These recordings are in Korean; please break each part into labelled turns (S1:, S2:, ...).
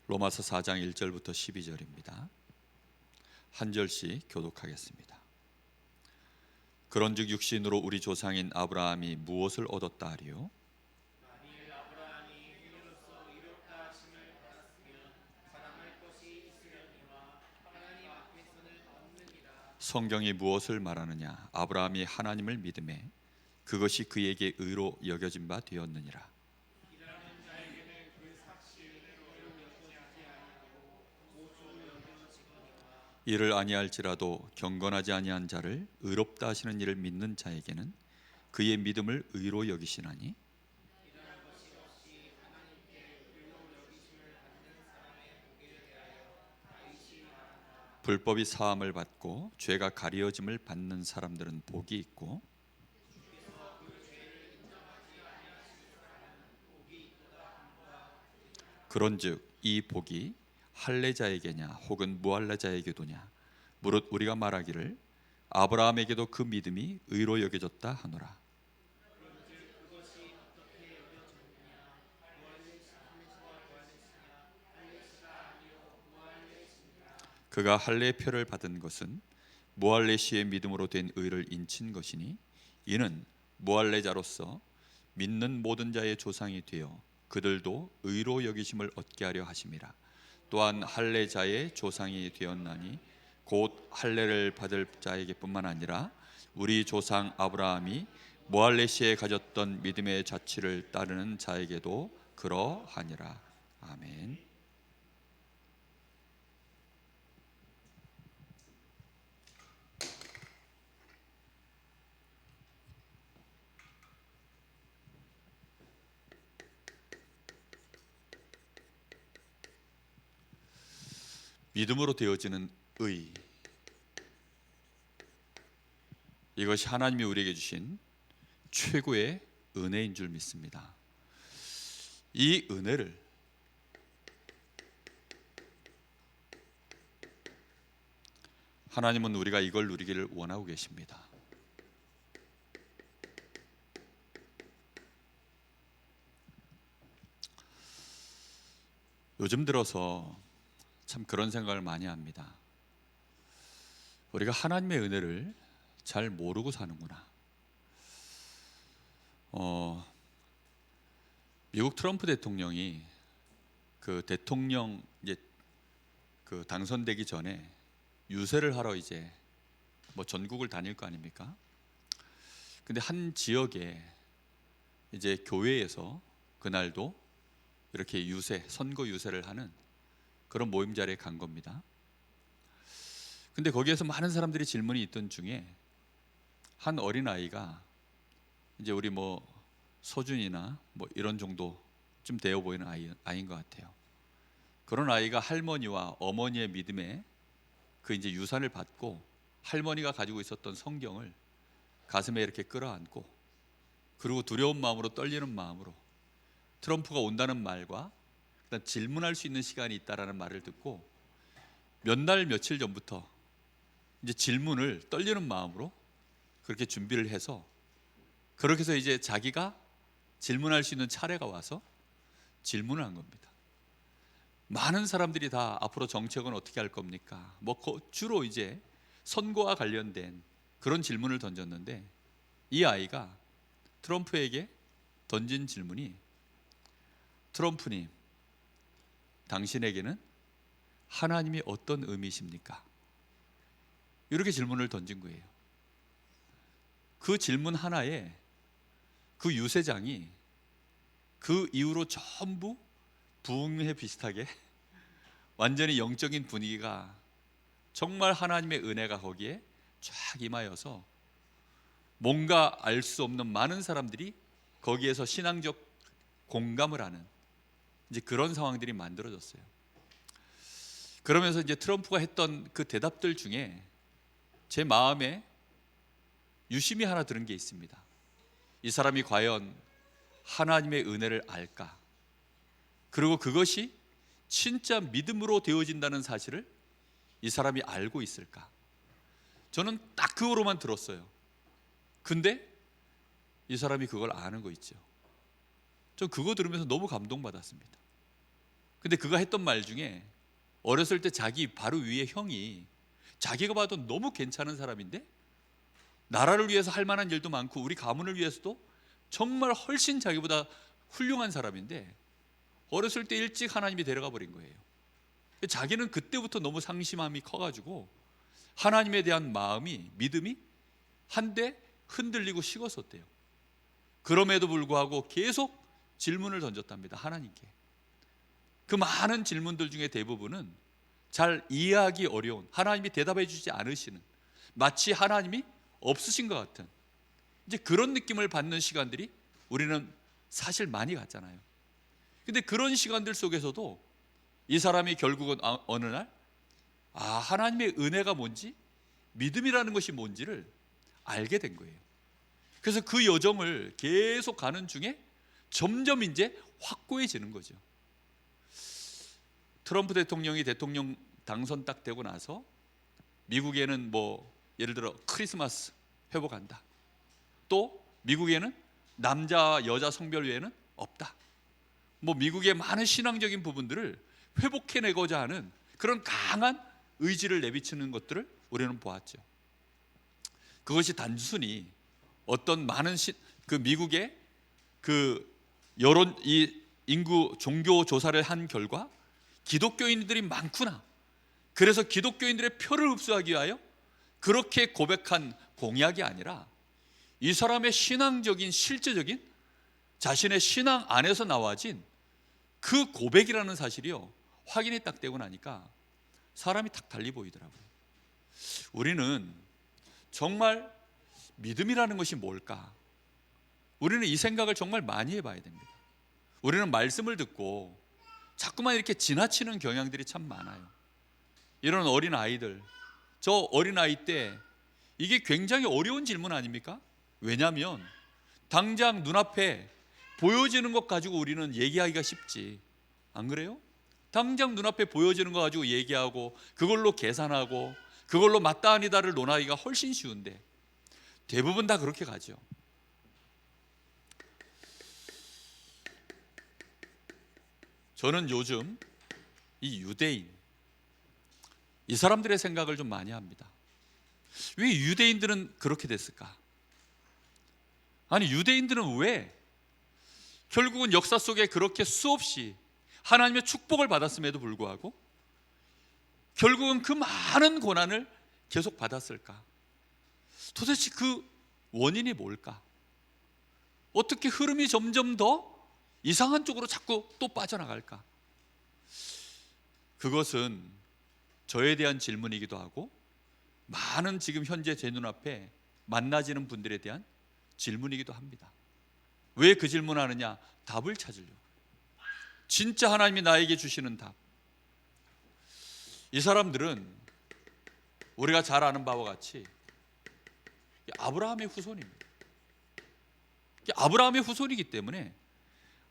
S1: 로마서 4장 1절부터 12절입니다. 한 절씩 교독하겠습니다. 그런즉 육신으로 우리 조상인 아브라함이 무엇을 얻었다 하리요?
S2: 만일 아브라함이 의로서 의롭다 하심을 받았으면 자랑할 것이 있으려니와 하나님 앞에서는 없느니라.
S1: 성경이 무엇을 말하느냐? 아브라함이 하나님을 믿음에 그것이 그에게 의로 여겨진 바 되었느니라.
S2: 이라는 자에게는 그 삭시를 의로 여기지 아니하고 오조 여겨지거니와.
S1: 이를 아니할지라도 경건하지 아니한 자를 의롭다 하시는 이를 믿는 자에게는 그의 믿음을 의로 여기시나니
S2: 이러한 것이 없이 하나님께 의로 여기심을 받는 사람의 보기에 대하여 다윗이 말한다.
S1: 불법이 사함을 받고 죄가 가리어짐을 받는 사람들은 복이 있고 그런즉 이 복이 할례자에게냐 혹은 무할례자에게도냐 무릇 우리가 말하기를 아브라함에게도 그 믿음이 의로 여겨졌다 하노라.
S2: 그것이 어떻게 여겨졌느냐? 할례시가 아니요 무할례시니라.
S1: 그가 할례의 표를 받은 것은 무할례시의 믿음으로 된 의를 인친 것이니 이는 무할례자로서 믿는 모든 자의 조상이 되어 그들도 의로 여기심을 얻게 하려 하심이라. 또한 할례자의 조상이 되었나니 곧 할례를 받을 자에게뿐만 아니라 우리 조상 아브라함이 무할례시에 가졌던 믿음의 자취를 따르는 자에게도 그러하니라. 아멘. 믿음으로 되어지는 의, 이것이 하나님이 우리에게 주신 최고의 은혜인 줄 믿습니다. 이 은혜를 하나님은 우리가 이걸 누리기를 원하고 계십니다. 요즘 들어서 참 그런 생각을 많이 합니다. 우리가 하나님의 은혜를 잘 모르고 사는구나. 미국 트럼프 대통령이 그 대통령 이제 그 당선되기 전에 유세를 하러 이제 뭐 전국을 다닐 거 아닙니까? 근데 한 지역에 이제 교회에서 그날도 이렇게 선거 유세를 하는 그런 모임 자리에 간 겁니다. 근데 거기에서 많은 사람들이 질문이 있던 중에 한 어린아이가 이제 우리 뭐 서준이나 뭐 이런 정도쯤 되어 보이는 아이인 것 같아요. 그런 아이가 할머니와 어머니의 믿음에 그 이제 유산을 받고 할머니가 가지고 있었던 성경을 가슴에 이렇게 끌어안고 그리고 두려운 마음으로 떨리는 마음으로 트럼프가 온다는 말과 일단 질문할 수 있는 시간이 있다라는 말을 듣고 몇 날 며칠 전부터 이제 질문을 떨리는 마음으로 그렇게 준비를 해서 그렇게 해서 이제 자기가 질문할 수 있는 차례가 와서 질문을 한 겁니다. 많은 사람들이 다 앞으로 정책은 어떻게 할 겁니까? 뭐 주로 이제 선거와 관련된 그런 질문을 던졌는데 이 아이가 트럼프에게 던진 질문이 트럼프님, 당신에게는 하나님이 어떤 의미이십니까? 이렇게 질문을 던진 거예요. 그 질문 하나에 그 유세장이 그 이후로 전부 부흥회 비슷하게 완전히 영적인 분위기가 정말 하나님의 은혜가 거기에 쫙 임하여서 뭔가 알 수 없는 많은 사람들이 거기에서 신앙적 공감을 하는 이제 그런 상황들이 만들어졌어요. 그러면서 이제 트럼프가 했던 그 대답들 중에 제 마음에 유심히 하나 들은 게 있습니다. 이 사람이 과연 하나님의 은혜를 알까? 그리고 그것이 진짜 믿음으로 되어진다는 사실을 이 사람이 알고 있을까? 저는 딱 그거로만 들었어요. 근데 이 사람이 그걸 아는 거 있죠. 저 그거 들으면서 너무 감동받았습니다. 근데 그가 했던 말 중에 어렸을 때 자기 바로 위에 형이 자기가 봐도 너무 괜찮은 사람인데 나라를 위해서 할 만한 일도 많고 우리 가문을 위해서도 정말 훨씬 자기보다 훌륭한 사람인데 어렸을 때 일찍 하나님이 데려가 버린 거예요. 자기는 그때부터 너무 상심함이 커가지고 하나님에 대한 마음이, 믿음이 한데 흔들리고 식었었대요. 그럼에도 불구하고 계속 질문을 던졌답니다, 하나님께. 그 많은 질문들 중에 대부분은 잘 이해하기 어려운, 하나님이 대답해 주지 않으시는, 마치 하나님이 없으신 것 같은 이제 그런 느낌을 받는 시간들이 우리는 사실 많이 갔잖아요. 근데 그런 시간들 속에서도 이 사람이 결국은 어느 날 하나님의 은혜가 뭔지, 믿음이라는 것이 뭔지를 알게 된 거예요. 그래서 그 여정을 계속 가는 중에 점점 이제 확고해지는 거죠. 트럼프 대통령이 대통령 당선 딱 되고 나서 미국에는 뭐 예를 들어 크리스마스 회복한다, 또 미국에는 남자 여자 성별외에는 없다, 뭐 미국의 많은 신앙적인 부분들을 회복해내고자 하는 그런 강한 의지를 내비치는 것들을 우리는 보았죠. 그것이 단순히 어떤 많은 그 미국의 그 여론, 이 인구 종교 조사를 한 결과 기독교인들이 많구나, 그래서 기독교인들의 표를 흡수하기 위하여 그렇게 고백한 공약이 아니라 이 사람의 신앙적인 실제적인 자신의 신앙 안에서 나와진 그 고백이라는 사실이요, 확인이 딱 되고 나니까 사람이 탁 달리 보이더라고요. 우리는 정말 믿음이라는 것이 뭘까? 우리는 이 생각을 정말 많이 해봐야 됩니다. 우리는 말씀을 듣고 자꾸만 이렇게 지나치는 경향들이 참 많아요. 이런 어린 아이들, 저 어린 아이 때 이게 굉장히 어려운 질문 아닙니까? 왜냐하면 당장 눈앞에 보여지는 것 가지고 우리는 얘기하기가 쉽지, 안 그래요? 당장 눈앞에 보여지는 거 가지고 얘기하고 그걸로 계산하고 그걸로 맞다 아니다를 논하기가 훨씬 쉬운데 대부분 다 그렇게 가죠. 저는 요즘 이 유대인, 이 사람들의 생각을 좀 많이 합니다. 왜 유대인들은 그렇게 됐을까? 아니, 유대인들은 왜 결국은 역사 속에 그렇게 수없이 하나님의 축복을 받았음에도 불구하고 결국은 그 많은 고난을 계속 받았을까? 도대체 그 원인이 뭘까? 어떻게 흐름이 점점 더 이상한 쪽으로 자꾸 또 빠져나갈까? 그것은 저에 대한 질문이기도 하고 많은 지금 현재 제 눈앞에 만나지는 분들에 대한 질문이기도 합니다. 왜 그 질문하느냐? 답을 찾으려고. 진짜 하나님이 나에게 주시는 답. 이 사람들은 우리가 잘 아는 바와 같이 아브라함의 후손입니다. 아브라함의 후손이기 때문에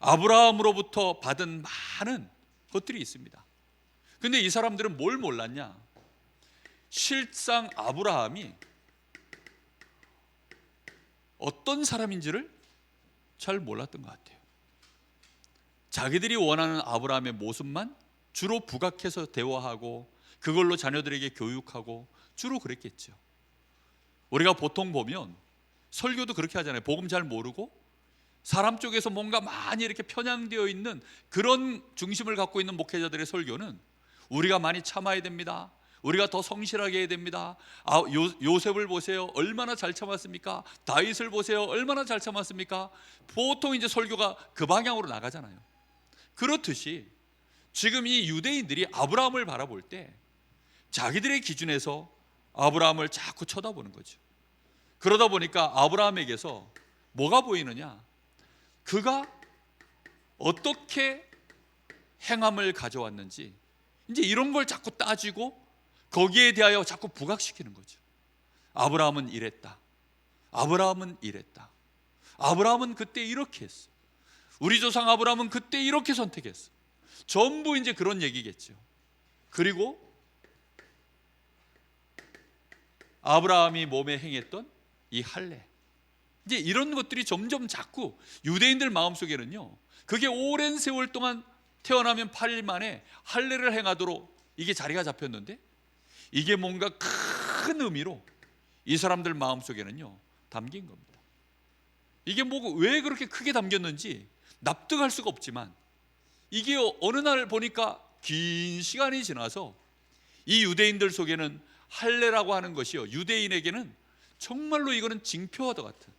S1: 아브라함으로부터 받은 많은 것들이 있습니다. 근데 이 사람들은 뭘 몰랐냐? 실상 아브라함이 어떤 사람인지를 잘 몰랐던 것 같아요. 자기들이 원하는 아브라함의 모습만 주로 부각해서 대화하고 그걸로 자녀들에게 교육하고 주로 그랬겠죠. 우리가 보통 보면 설교도 그렇게 하잖아요. 복음 잘 모르고 사람 쪽에서 뭔가 많이 이렇게 편향되어 있는 그런 중심을 갖고 있는 목회자들의 설교는 우리가 많이 참아야 됩니다. 우리가 더 성실하게 해야 됩니다. 요셉을 보세요. 얼마나 잘 참았습니까? 다윗을 보세요. 얼마나 잘 참았습니까? 보통 이제 설교가 그 방향으로 나가잖아요. 그렇듯이 지금 이 유대인들이 아브라함을 바라볼 때 자기들의 기준에서 아브라함을 자꾸 쳐다보는 거죠. 그러다 보니까 아브라함에게서 뭐가 보이느냐? 그가 어떻게 행함을 가져왔는지 이제 이런 걸 자꾸 따지고 거기에 대하여 자꾸 부각시키는 거죠. 아브라함은 이랬다. 아브라함은 이랬다. 아브라함은 그때 이렇게 했어. 우리 조상 아브라함은 그때 이렇게 선택했어. 전부 이제 그런 얘기겠죠. 그리고 아브라함이 몸에 행했던 이 할례, 이제 이런 것들이 점점 자꾸 유대인들 마음속에는요, 그게 오랜 세월 동안 태어나면 8일 만에 할례를 행하도록 이게 자리가 잡혔는데, 이게 뭔가 큰 의미로 이 사람들 마음속에는요 담긴 겁니다. 이게 뭐 왜 그렇게 크게 담겼는지 납득할 수가 없지만, 이게 어느 날 보니까 긴 시간이 지나서 이 유대인들 속에는 할례라고 하는 것이요, 유대인에게는 정말로 이거는 징표와도 같은,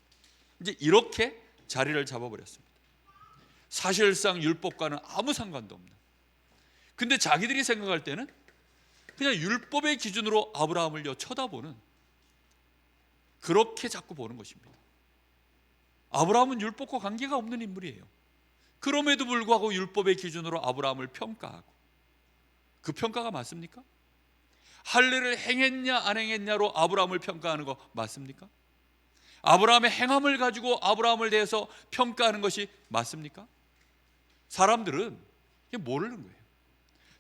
S1: 이제 이렇게 자리를 잡아버렸습니다. 사실상 율법과는 아무 상관도 없는. 근데 자기들이 생각할 때는 그냥 율법의 기준으로 아브라함을요 쳐다보는, 그렇게 자꾸 보는 것입니다. 아브라함은 율법과 관계가 없는 인물이에요. 그럼에도 불구하고 율법의 기준으로 아브라함을 평가하고, 그 평가가 맞습니까? 할례를 행했냐 안 행했냐로 아브라함을 평가하는 거 맞습니까? 아브라함의 행함을 가지고 아브라함을 대해서 평가하는 것이 맞습니까? 사람들은 이게 모르는 거예요.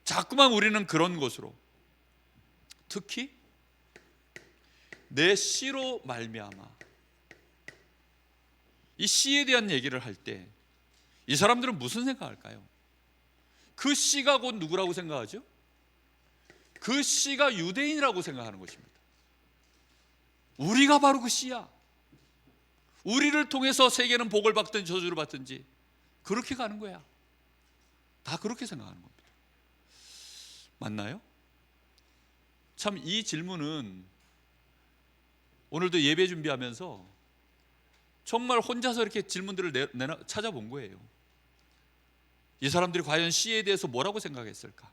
S1: 자꾸만 우리는 그런 것으로, 특히 내 씨로 말미암아, 이 씨에 대한 얘기를 할 때 이 사람들은 무슨 생각할까요? 그 씨가 곧 누구라고 생각하죠? 그 씨가 유대인이라고 생각하는 것입니다. 우리가 바로 그 씨야. 우리를 통해서 세계는 복을 받든지 저주를 받든지 그렇게 가는 거야. 다 그렇게 생각하는 겁니다. 맞나요? 참 이 질문은 오늘도 예배 준비하면서 정말 혼자서 이렇게 질문들을 찾아본 거예요. 이 사람들이 과연 씨에 대해서 뭐라고 생각했을까?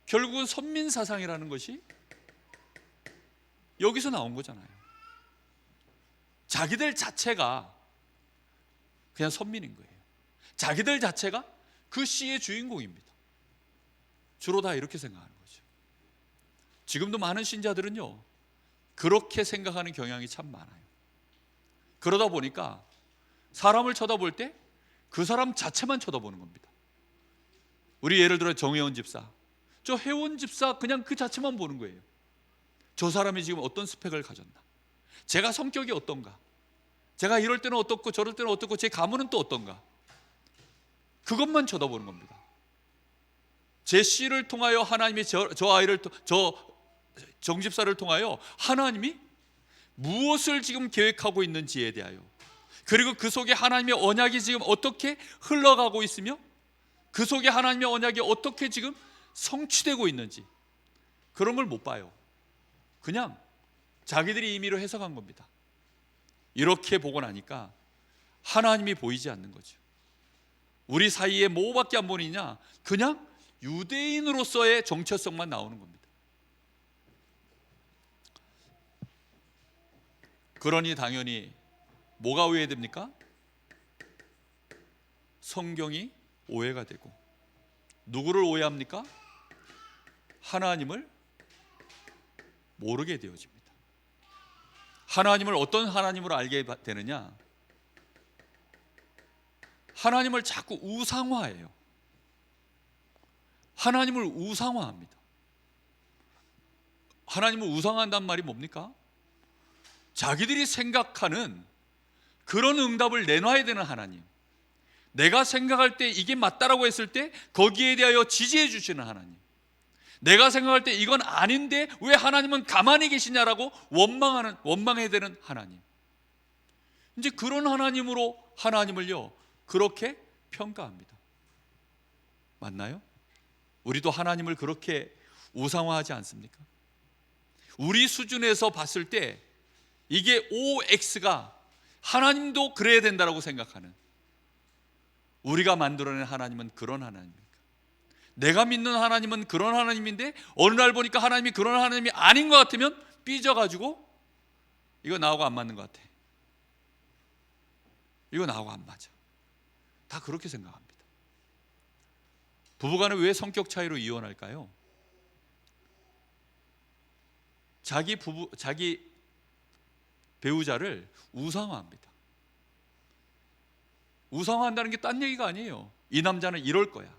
S1: 결국은 선민사상이라는 것이 여기서 나온 거잖아요. 자기들 자체가 그냥 선민인 거예요. 자기들 자체가 그 씨의 주인공입니다. 주로 다 이렇게 생각하는 거죠. 지금도 많은 신자들은요 그렇게 생각하는 경향이 참 많아요. 그러다 보니까 사람을 쳐다볼 때 그 사람 자체만 쳐다보는 겁니다. 우리 예를 들어 정혜원 집사, 저 혜원 집사 그냥 그 자체만 보는 거예요. 저 사람이 지금 어떤 스펙을 가졌나, 제가 성격이 어떤가, 제가 이럴 때는 어떻고 저럴 때는 어떻고 제 가문은 또 어떤가, 그것만 쳐다보는 겁니다. 제 씨를 통하여 하나님이 저 아이를, 저 정집사를 통하여 하나님이 무엇을 지금 계획하고 있는지에 대하여, 그리고 그 속에 하나님의 언약이 지금 어떻게 흘러가고 있으며 그 속에 하나님의 언약이 어떻게 지금 성취되고 있는지, 그런 걸 못 봐요. 그냥 자기들이 임의로 해석한 겁니다. 이렇게 보고 나니까 하나님이 보이지 않는 거죠. 우리 사이에 뭐밖에 안 보이냐? 그냥 유대인으로서의 정체성만 나오는 겁니다. 그러니 당연히 뭐가 오해됩니까? 성경이 오해가 되고, 누구를 오해합니까? 하나님을 모르게 되어집니다. 하나님을 어떤 하나님으로 알게 되느냐? 하나님을 자꾸 우상화해요. 하나님을 우상화합니다. 하나님을 우상화한다는 말이 뭡니까? 자기들이 생각하는 그런 응답을 내놔야 되는 하나님, 내가 생각할 때 이게 맞다라고 했을 때 거기에 대하여 지지해 주시는 하나님, 내가 생각할 때 이건 아닌데 왜 하나님은 가만히 계시냐라고 원망해야 되는 하나님, 이제 그런 하나님으로 하나님을요 그렇게 평가합니다. 맞나요? 우리도 하나님을 그렇게 우상화하지 않습니까? 우리 수준에서 봤을 때 이게 OX가 하나님도 그래야 된다고 생각하는, 우리가 만들어낸 하나님은 그런 하나님입니까? 내가 믿는 하나님은 그런 하나님인데 어느 날 보니까 하나님이 그런 하나님이 아닌 것 같으면 삐져가지고 이거 나하고 안 맞는 것 같아, 이거 나하고 안 맞아, 다 그렇게 생각합니다. 부부간에 왜 성격 차이로 이혼할까요? 자기 배우자를 우상화합니다. 우상화한다는 게 딴 얘기가 아니에요. 이 남자는 이럴 거야,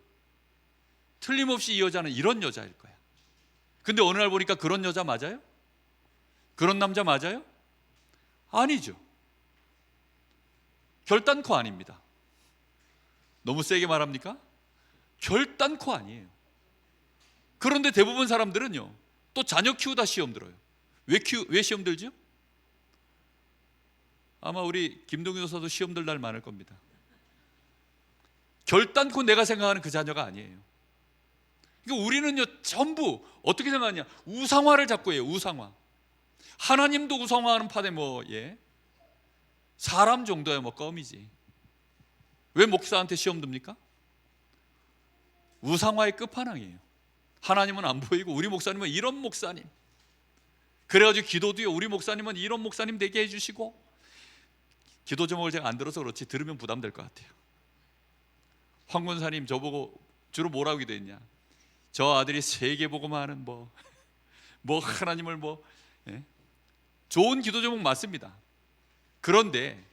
S1: 틀림없이 이 여자는 이런 여자일 거야. 근데 어느 날 보니까 그런 여자 맞아요? 그런 남자 맞아요? 아니죠. 결단코 아닙니다. 너무 세게 말합니까? 결단코 아니에요. 그런데 대부분 사람들은요, 또 자녀 키우다 시험 들어요. 왜 시험 들죠? 아마 우리 김동윤 여사도 시험 들 날 많을 겁니다. 결단코 내가 생각하는 그 자녀가 아니에요. 그러니까 우리는요, 전부 어떻게 생각하냐? 우상화를 자꾸 해요. 우상화. 하나님도 우상화하는 판에 사람 정도야 껌이지. 왜 목사한테 시험 듭니까? 우상화의 끝판왕이에요. 하나님은 안 보이고 우리 목사님은 이런 목사님, 그래가지고 기도도요, 우리 목사님은 이런 목사님 되게 해주시고. 기도 제목을 제가 안 들어서 그렇지 들으면 부담될 것 같아요. 황 권사님 저보고 주로 뭐라고 기도했냐? 저 아들이 세계복음하는 하나님을 좋은 기도 제목 맞습니다. 그런데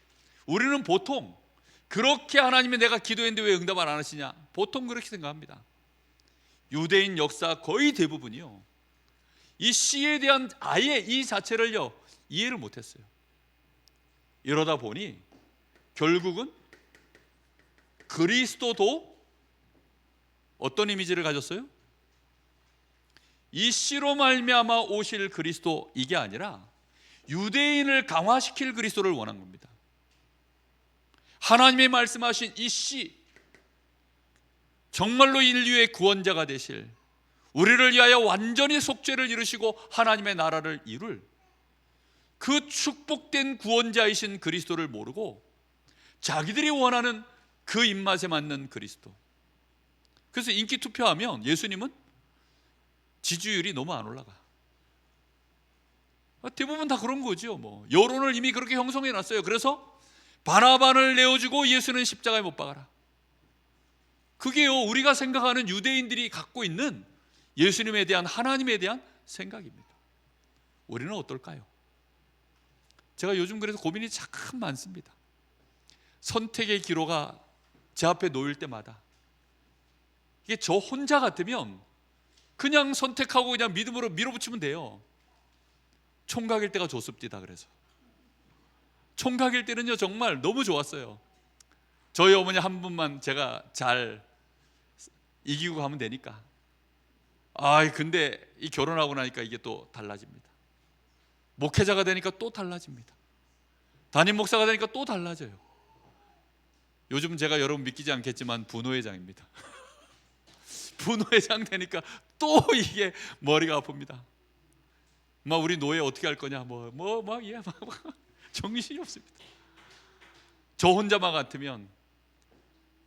S1: 우리는 보통 그렇게 하나님이 내가 기도했는데 왜 응답을 안 하시냐? 보통 그렇게 생각합니다. 유대인 역사 거의 대부분이요, 이 씨에 대한 아예 이 자체를요 이해를 못했어요. 이러다 보니 결국은 그리스도도 어떤 이미지를 가졌어요? 이 씨로 말미암아 오실 그리스도, 이게 아니라 유대인을 강화시킬 그리스도를 원한 겁니다. 하나님의 말씀하신 이 씨, 정말로 인류의 구원자가 되실, 우리를 위하여 완전히 속죄를 이루시고 하나님의 나라를 이룰 그 축복된 구원자이신 그리스도를 모르고 자기들이 원하는 그 입맛에 맞는 그리스도. 그래서 인기 투표하면 예수님은 지지율이 너무 안 올라가. 대부분 다 그런 거죠. 여론을 이미 그렇게 형성해 놨어요. 그래서 바나바를 내어주고 예수는 십자가에 못 박아라. 그게요, 우리가 생각하는 유대인들이 갖고 있는 예수님에 대한, 하나님에 대한 생각입니다. 우리는 어떨까요? 제가 요즘 그래서 고민이 참 많습니다. 선택의 기로가 제 앞에 놓일 때마다 이게 저 혼자 같으면 그냥 선택하고 그냥 믿음으로 밀어붙이면 돼요. 총각일 때가 좋습니다. 그래서 총각일 때는요 정말 너무 좋았어요. 저희 어머니 한 분만 제가 잘 이기고 가면 되니까. 근데 이 결혼하고 나니까 이게 또 달라집니다. 목회자가 되니까 또 달라집니다. 담임 목사가 되니까 또 달라져요. 요즘 제가 여러분 믿기지 않겠지만 분호회장입니다. 분호회장 되니까 또 이게 머리가 아픕니다. 우리 노예 어떻게 할 거냐, 정신이 없습니다. 저 혼자만 같으면,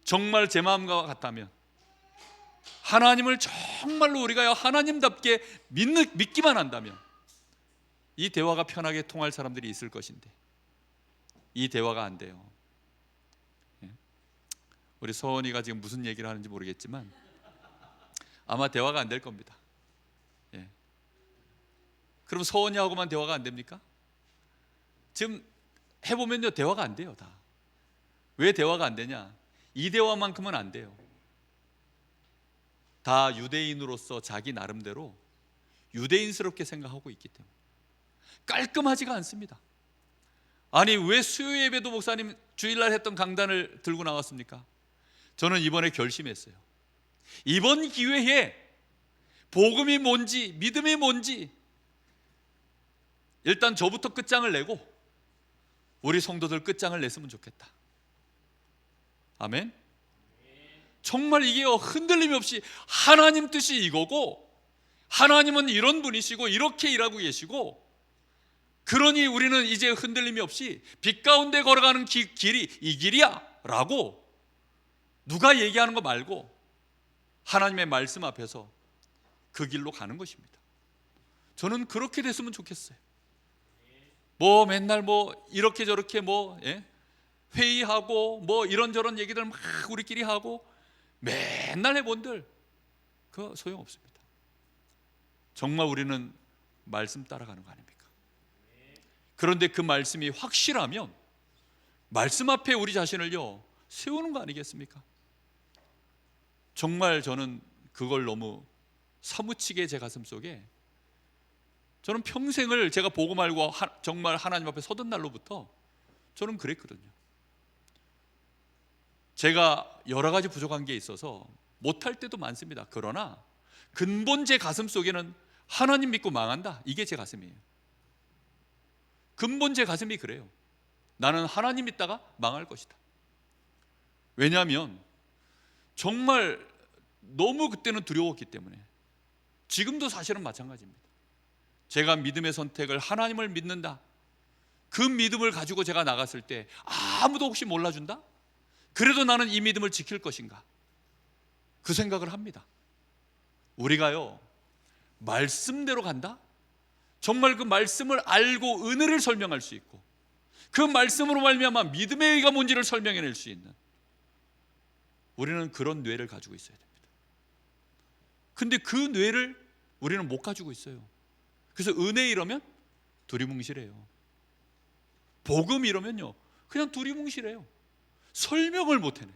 S1: 정말 제 마음과 같다면, 하나님을 정말로 우리가 하나님답게 믿기만 한다면 이 대화가 편하게 통할 사람들이 있을 것인데 이 대화가 안 돼요. 우리 서원이가 지금 무슨 얘기를 하는지 모르겠지만 아마 대화가 안 될 겁니다. 그럼 서원이하고만 대화가 안 됩니까? 지금 해보면요 대화가 안 돼요. 다. 왜 대화가 안 되냐? 이 대화만큼은 안 돼요. 다 유대인으로서 자기 나름대로 유대인스럽게 생각하고 있기 때문에 깔끔하지가 않습니다. 아니 왜 수요 예배도 목사님 주일날 했던 강단을 들고 나왔습니까? 저는 이번에 결심했어요. 이번 기회에 복음이 뭔지, 믿음이 뭔지 일단 저부터 끝장을 내고 우리 성도들 끝장을 냈으면 좋겠다. 아멘. 정말 이게 흔들림 없이 하나님 뜻이 이거고 하나님은 이런 분이시고 이렇게 일하고 계시고, 그러니 우리는 이제 흔들림이 없이 빛 가운데 걸어가는 길이 이 길이야 라고 누가 얘기하는 거 말고 하나님의 말씀 앞에서 그 길로 가는 것입니다. 저는 그렇게 됐으면 좋겠어요. 맨날 이렇게 저렇게 회의하고 이런저런 얘기들 막 우리끼리 하고 맨날 해본들 그거 소용없습니다. 정말 우리는 말씀 따라가는 거 아닙니까? 그런데 그 말씀이 확실하면 말씀 앞에 우리 자신을요 세우는 거 아니겠습니까? 정말 저는 그걸 너무 사무치게 제 가슴 속에, 저는 평생을 제가 복음 알고 정말 하나님 앞에 서던 날로부터 저는 그랬거든요. 제가 여러 가지 부족한 게 있어서 못할 때도 많습니다. 그러나 근본 제 가슴 속에는 하나님 믿고 망한다, 이게 제 가슴이에요. 근본 제 가슴이 그래요. 나는 하나님 믿다가 망할 것이다. 왜냐하면 정말 너무 그때는 두려웠기 때문에. 지금도 사실은 마찬가지입니다. 제가 믿음의 선택을, 하나님을 믿는다, 그 믿음을 가지고 제가 나갔을 때 아무도 혹시 몰라준다? 그래도 나는 이 믿음을 지킬 것인가? 그 생각을 합니다. 우리가요, 말씀대로 간다? 정말 그 말씀을 알고 은혜를 설명할 수 있고, 그 말씀으로 말미암아 믿음의 의가 뭔지를 설명해낼 수 있는, 우리는 그런 뇌를 가지고 있어야 됩니다. 근데 그 뇌를 우리는 못 가지고 있어요. 그래서 은혜 이러면 두리뭉실해요. 복음 이러면요 그냥 두리뭉실해요. 설명을 못 해내.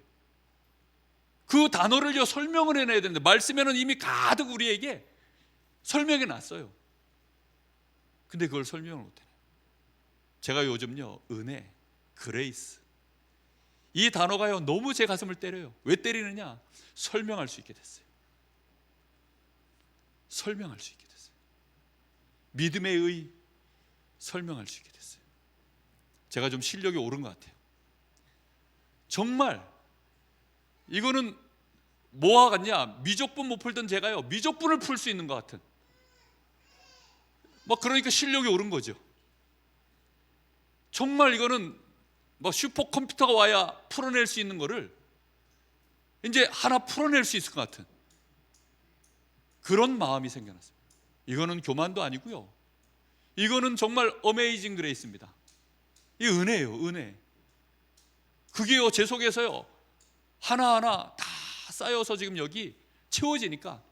S1: 그 단어를요 설명을 해내야 되는데, 말씀에는 이미 가득 우리에게 설명해 놨어요. 근데 그걸 설명을 못 해요. 제가 요즘요 은혜, 그레이스, 이 단어가요 너무 제 가슴을 때려요. 왜 때리느냐? 설명할 수 있게 됐어요. 설명할 수 있게 됐어요. 믿음의 의, 설명할 수 있게 됐어요. 제가 좀 실력이 오른 것 같아요. 정말 이거는 뭐와 같냐? 미적분 못 풀던 제가요 미적분을 풀 수 있는 것 같은, 그러니까 실력이 오른 거죠. 정말 이거는 슈퍼컴퓨터가 와야 풀어낼 수 있는 거를 이제 하나 풀어낼 수 있을 것 같은 그런 마음이 생겨났어요. 이거는 교만도 아니고요, 이거는 정말 어메이징 그레이스입니다. 이 은혜예요, 은혜. 그게요 제 속에서요 하나하나 다 쌓여서 지금 여기 채워지니까.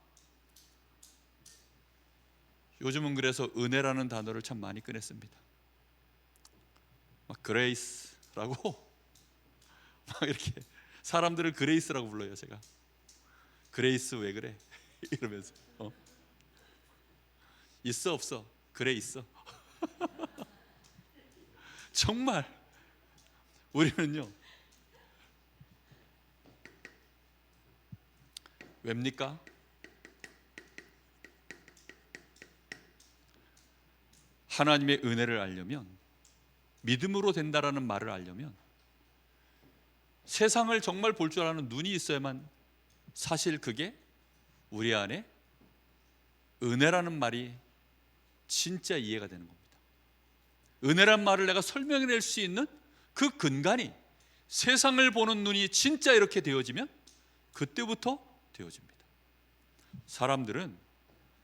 S1: 요즘은 그래서 은혜라는 단어를 참 많이 꺼냈습니다. 그레이스라고 이렇게 사람들을 그레이스라고 불러요. 제가 그레이스 왜 그래? 이러면서 있어 없어? 그래 있어. 정말 우리는요 왜입니까? 하나님의 은혜를 알려면, 믿음으로 된다라는 말을 알려면 세상을 정말 볼 줄 아는 눈이 있어야만 사실 그게 우리 안에 은혜라는 말이 진짜 이해가 되는 겁니다. 은혜란 말을 내가 설명해낼 수 있는 그 근간이, 세상을 보는 눈이 진짜 이렇게 되어지면 그때부터 되어집니다. 사람들은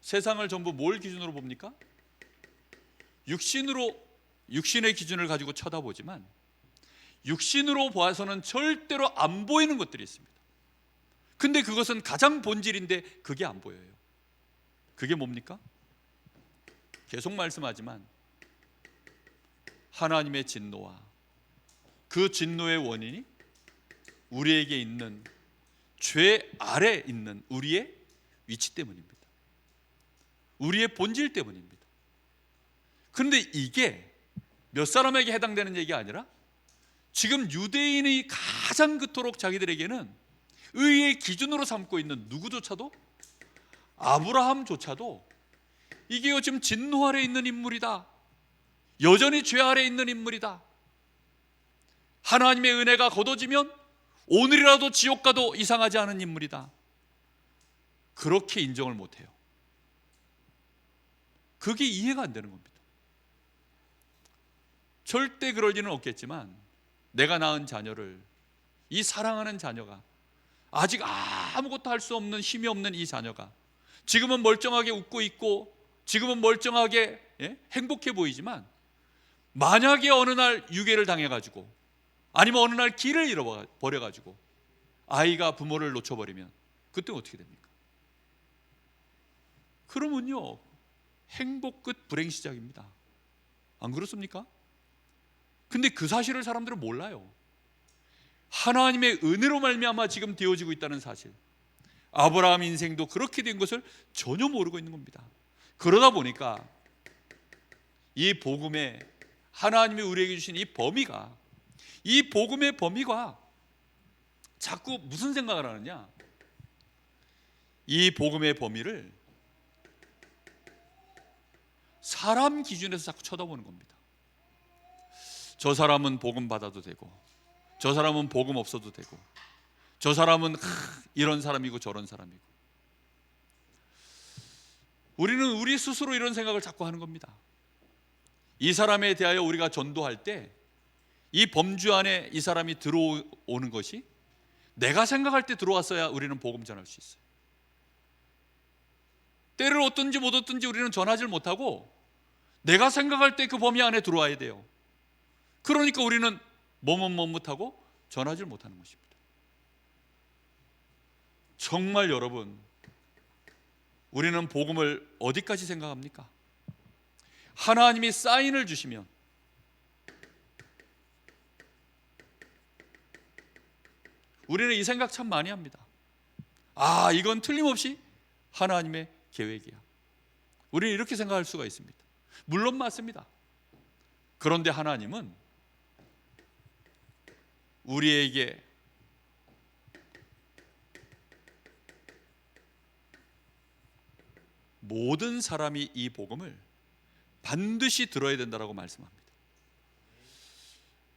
S1: 세상을 전부 뭘 기준으로 봅니까? 육신의 기준을 가지고 쳐다보지만 육신으로 봐서는 절대로 안 보이는 것들이 있습니다. 근데 그것은 가장 본질인데 그게 안 보여요. 그게 뭡니까? 계속 말씀하지만 하나님의 진노와 그 진노의 원인이 우리에게 있는 죄 아래 있는 우리의 위치 때문입니다. 우리의 본질 때문입니다. 그런데 이게 몇 사람에게 해당되는 얘기가 아니라 지금 유대인이 가장 그토록 자기들에게는 의의 기준으로 삼고 있는 누구조차도, 아브라함조차도 이게요 지금 진노 아래 있는 인물이다, 여전히 죄 아래 있는 인물이다, 하나님의 은혜가 거둬지면 오늘이라도 지옥 가도 이상하지 않은 인물이다, 그렇게 인정을 못해요. 그게 이해가 안 되는 겁니다. 절대 그럴 리는 없겠지만 내가 낳은 자녀를, 이 사랑하는 자녀가, 아직 아무것도 할 수 없는, 힘이 없는 이 자녀가 지금은 멀쩡하게 웃고 있고 지금은 멀쩡하게 행복해 보이지만, 만약에 어느 날 유괴를 당해가지고 아니면 어느 날 길을 잃어버려가지고 아이가 부모를 놓쳐버리면 그때 어떻게 됩니까? 그러면요 행복 끝 불행 시작입니다. 안 그렇습니까? 근데 그 사실을 사람들은 몰라요. 하나님의 은혜로 말미암아 지금 되어지고 있다는 사실, 아브라함 인생도 그렇게 된 것을 전혀 모르고 있는 겁니다. 그러다 보니까 이 복음에 하나님이 우리에게 주신 이 범위가, 이 복음의 범위가 자꾸 무슨 생각을 하느냐, 이 복음의 범위를 사람 기준에서 자꾸 쳐다보는 겁니다. 저 사람은 복음 받아도 되고, 저 사람은 복음 없어도 되고, 저 사람은 이런 사람이고 저런 사람이고. 우리는 우리 스스로 이런 생각을 자꾸 하는 겁니다. 이 사람에 대하여 우리가 전도할 때 이 범주 안에 이 사람이 들어오는 것이 내가 생각할 때 들어왔어야 우리는 복음 전할 수 있어요. 때를 얻든지 못 얻든지 우리는 전하지 못하고 내가 생각할 때 그 범위 안에 들어와야 돼요. 그러니까 우리는 머뭇머뭇하고 전하지 못하는 것입니다. 정말 여러분, 우리는 복음을 어디까지 생각합니까? 하나님이 사인을 주시면, 우리는 이 생각 참 많이 합니다. 아, 이건 틀림없이 하나님의 계획이야. 우리는 이렇게 생각할 수가 있습니다. 물론 맞습니다. 그런데 하나님은 우리에게 모든 사람이 이 복음을 반드시 들어야 된다라고 말씀합니다.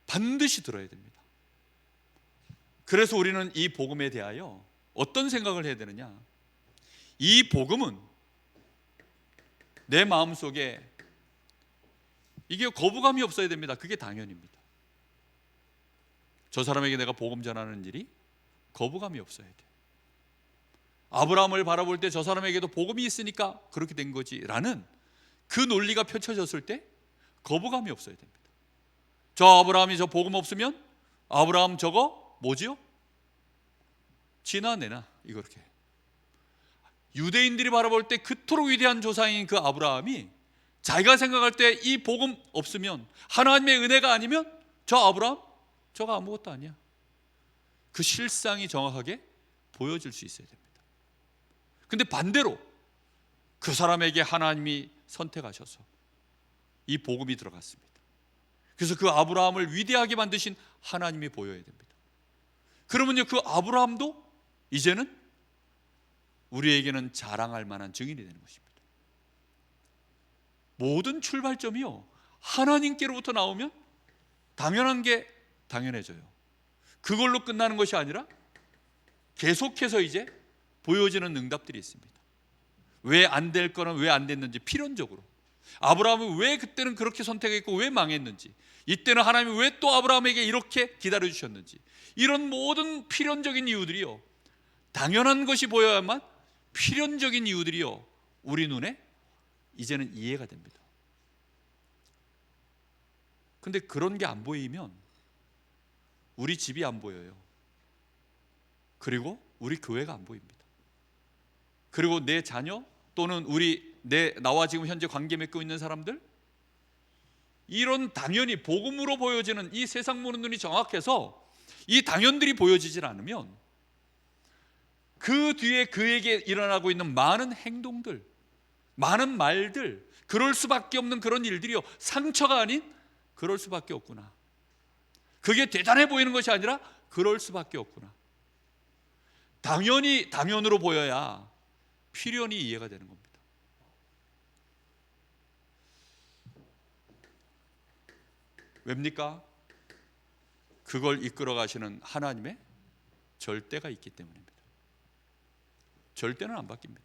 S1: 반드시 들어야 됩니다. 그래서 우리는 이 복음에 대하여 어떤 생각을 해야 되느냐? 이 복음은 내 마음속에 이게 거부감이 없어야 됩니다. 그게 당연입니다. 저 사람에게 내가 복음 전하는 일이 거부감이 없어야 돼. 아브라함을 바라볼 때 저 사람에게도 복음이 있으니까 그렇게 된 거지 라는 그 논리가 펼쳐졌을 때 거부감이 없어야 됩니다. 저 아브라함이 저 복음 없으면 아브라함 저거 뭐지요? 지나내나 이렇게. 유대인들이 바라볼 때 그토록 위대한 조상인 그 아브라함이 자기가 생각할 때 이 복음 없으면, 하나님의 은혜가 아니면 저 아브라함 저거 아무것도 아니야. 그 실상이 정확하게 보여질 수 있어야 됩니다. 근데 반대로 그 사람에게 하나님이 선택하셔서 이 복음이 들어갔습니다. 그래서 그 아브라함을 위대하게 만드신 하나님이 보여야 됩니다. 그러면요, 그 아브라함도 이제는 우리에게는 자랑할 만한 증인이 되는 것입니다. 모든 출발점이요, 하나님께로부터 나오면 당연한 게 당연해져요. 그걸로 끝나는 것이 아니라 계속해서 이제 보여지는 응답들이 있습니다. 왜 안 될 거는 왜 안 됐는지 필연적으로, 아브라함은 왜 그때는 그렇게 선택했고 왜 망했는지, 이때는 하나님이 왜 또 아브라함에게 이렇게 기다려주셨는지, 이런 모든 필연적인 이유들이요, 당연한 것이 보여야만 필연적인 이유들이요, 우리 눈에 이제는 이해가 됩니다. 근데 그런 게 안 보이면 우리 집이 안 보여요. 그리고 우리 교회가 안 보입니다. 그리고 내 자녀 또는 나와 지금 현재 관계 맺고 있는 사람들, 이런 당연히 복음으로 보여지는 이 세상 보는 눈이 정확해서 이 당연들이 보여지질 않으면 그 뒤에 그에게 일어나고 있는 많은 행동들, 많은 말들, 그럴 수밖에 없는 그런 일들이요, 상처가 아닌 그럴 수밖에 없구나. 그게 대단해 보이는 것이 아니라 그럴 수밖에 없구나. 당연히 당연으로 보여야 필연이 이해가 되는 겁니다. 왜입니까? 그걸 이끌어 가시는 하나님의 절대가 있기 때문입니다. 절대는 안 바뀝니다.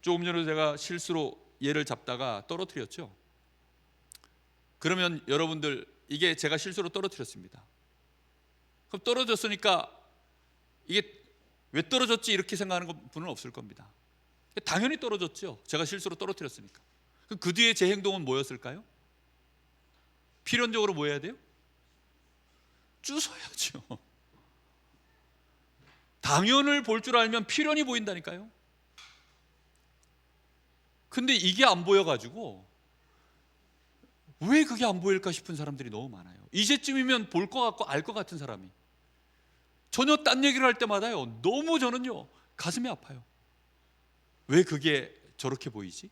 S1: 조금 전에 제가 실수로 얘를 잡다가 떨어뜨렸죠. 그러면 여러분들, 이게 제가 실수로 떨어뜨렸습니다. 그럼 떨어졌으니까 이게 왜 떨어졌지 이렇게 생각하는 분은 없을 겁니다. 당연히 떨어졌죠. 제가 실수로 떨어뜨렸으니까. 그 뒤에 제 행동은 뭐였을까요? 필연적으로 뭐 해야 돼요? 주워야죠. 당연을 볼 줄 알면 필연이 보인다니까요. 근데 이게 안 보여가지고 왜 그게 안 보일까 싶은 사람들이 너무 많아요. 이제쯤이면 볼 것 같고 알 것 같은 사람이 전혀 딴 얘기를 할 때마다요, 너무 저는요 가슴이 아파요. 왜 그게 저렇게 보이지?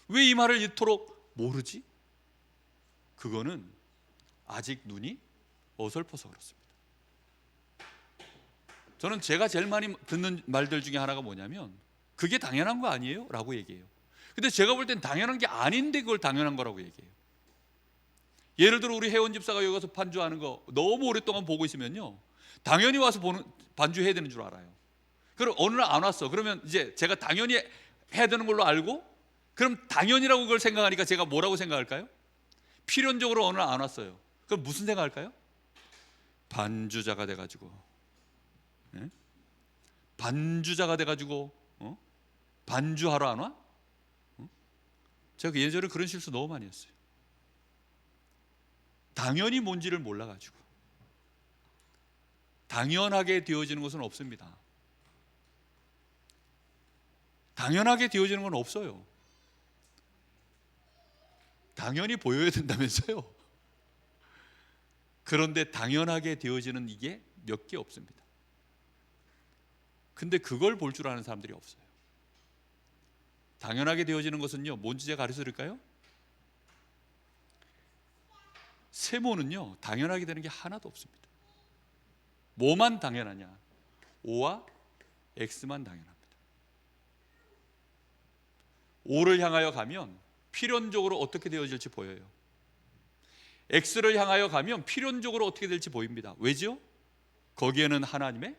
S1: 왜 이 말을 이토록 모르지? 그거는 아직 눈이 어설퍼서 그렇습니다. 저는 제가 제일 많이 듣는 말들 중에 하나가 뭐냐면 그게 당연한 거 아니에요? 라고 얘기해요. 근데 제가 볼 땐 당연한 게 아닌데 그걸 당연한 거라고 얘기해요. 예를 들어 우리 혜원 집사가 여기 가서 반주하는 거 너무 오랫동안 보고 있으면요, 당연히 와서 반주해야 되는 줄 알아요. 그럼 어느 날 안 왔어. 그러면 이제 제가 당연히 해야 되는 걸로 알고, 그럼 당연이라고 그걸 생각하니까 제가 뭐라고 생각할까요? 필연적으로 어느 날 안 왔어요. 그럼 무슨 생각할까요? 반주자가 돼가지고, 예? 반주자가 돼가지고 반주하러 안 와? 제가 예전에 그런 실수 너무 많이 했어요. 당연히 뭔지를 몰라가지고. 당연하게 되어지는 것은 없습니다. 당연하게 되어지는 건 없어요. 당연히 보여야 된다면서요. 그런데 당연하게 되어지는 이게 몇 개 없습니다. 근데 그걸 볼 줄 아는 사람들이 없어요. 당연하게 되어지는 것은요, 뭔지 제가 가르쳐 드릴까요? 세모는요, 당연하게 되는 게 하나도 없습니다. 뭐만 당연하냐? O와 X만 당연합니다. O를 향하여 가면 필연적으로 어떻게 되어질지 보여요. X를 향하여 가면 필연적으로 어떻게 될지 보입니다. 왜죠? 거기에는 하나님의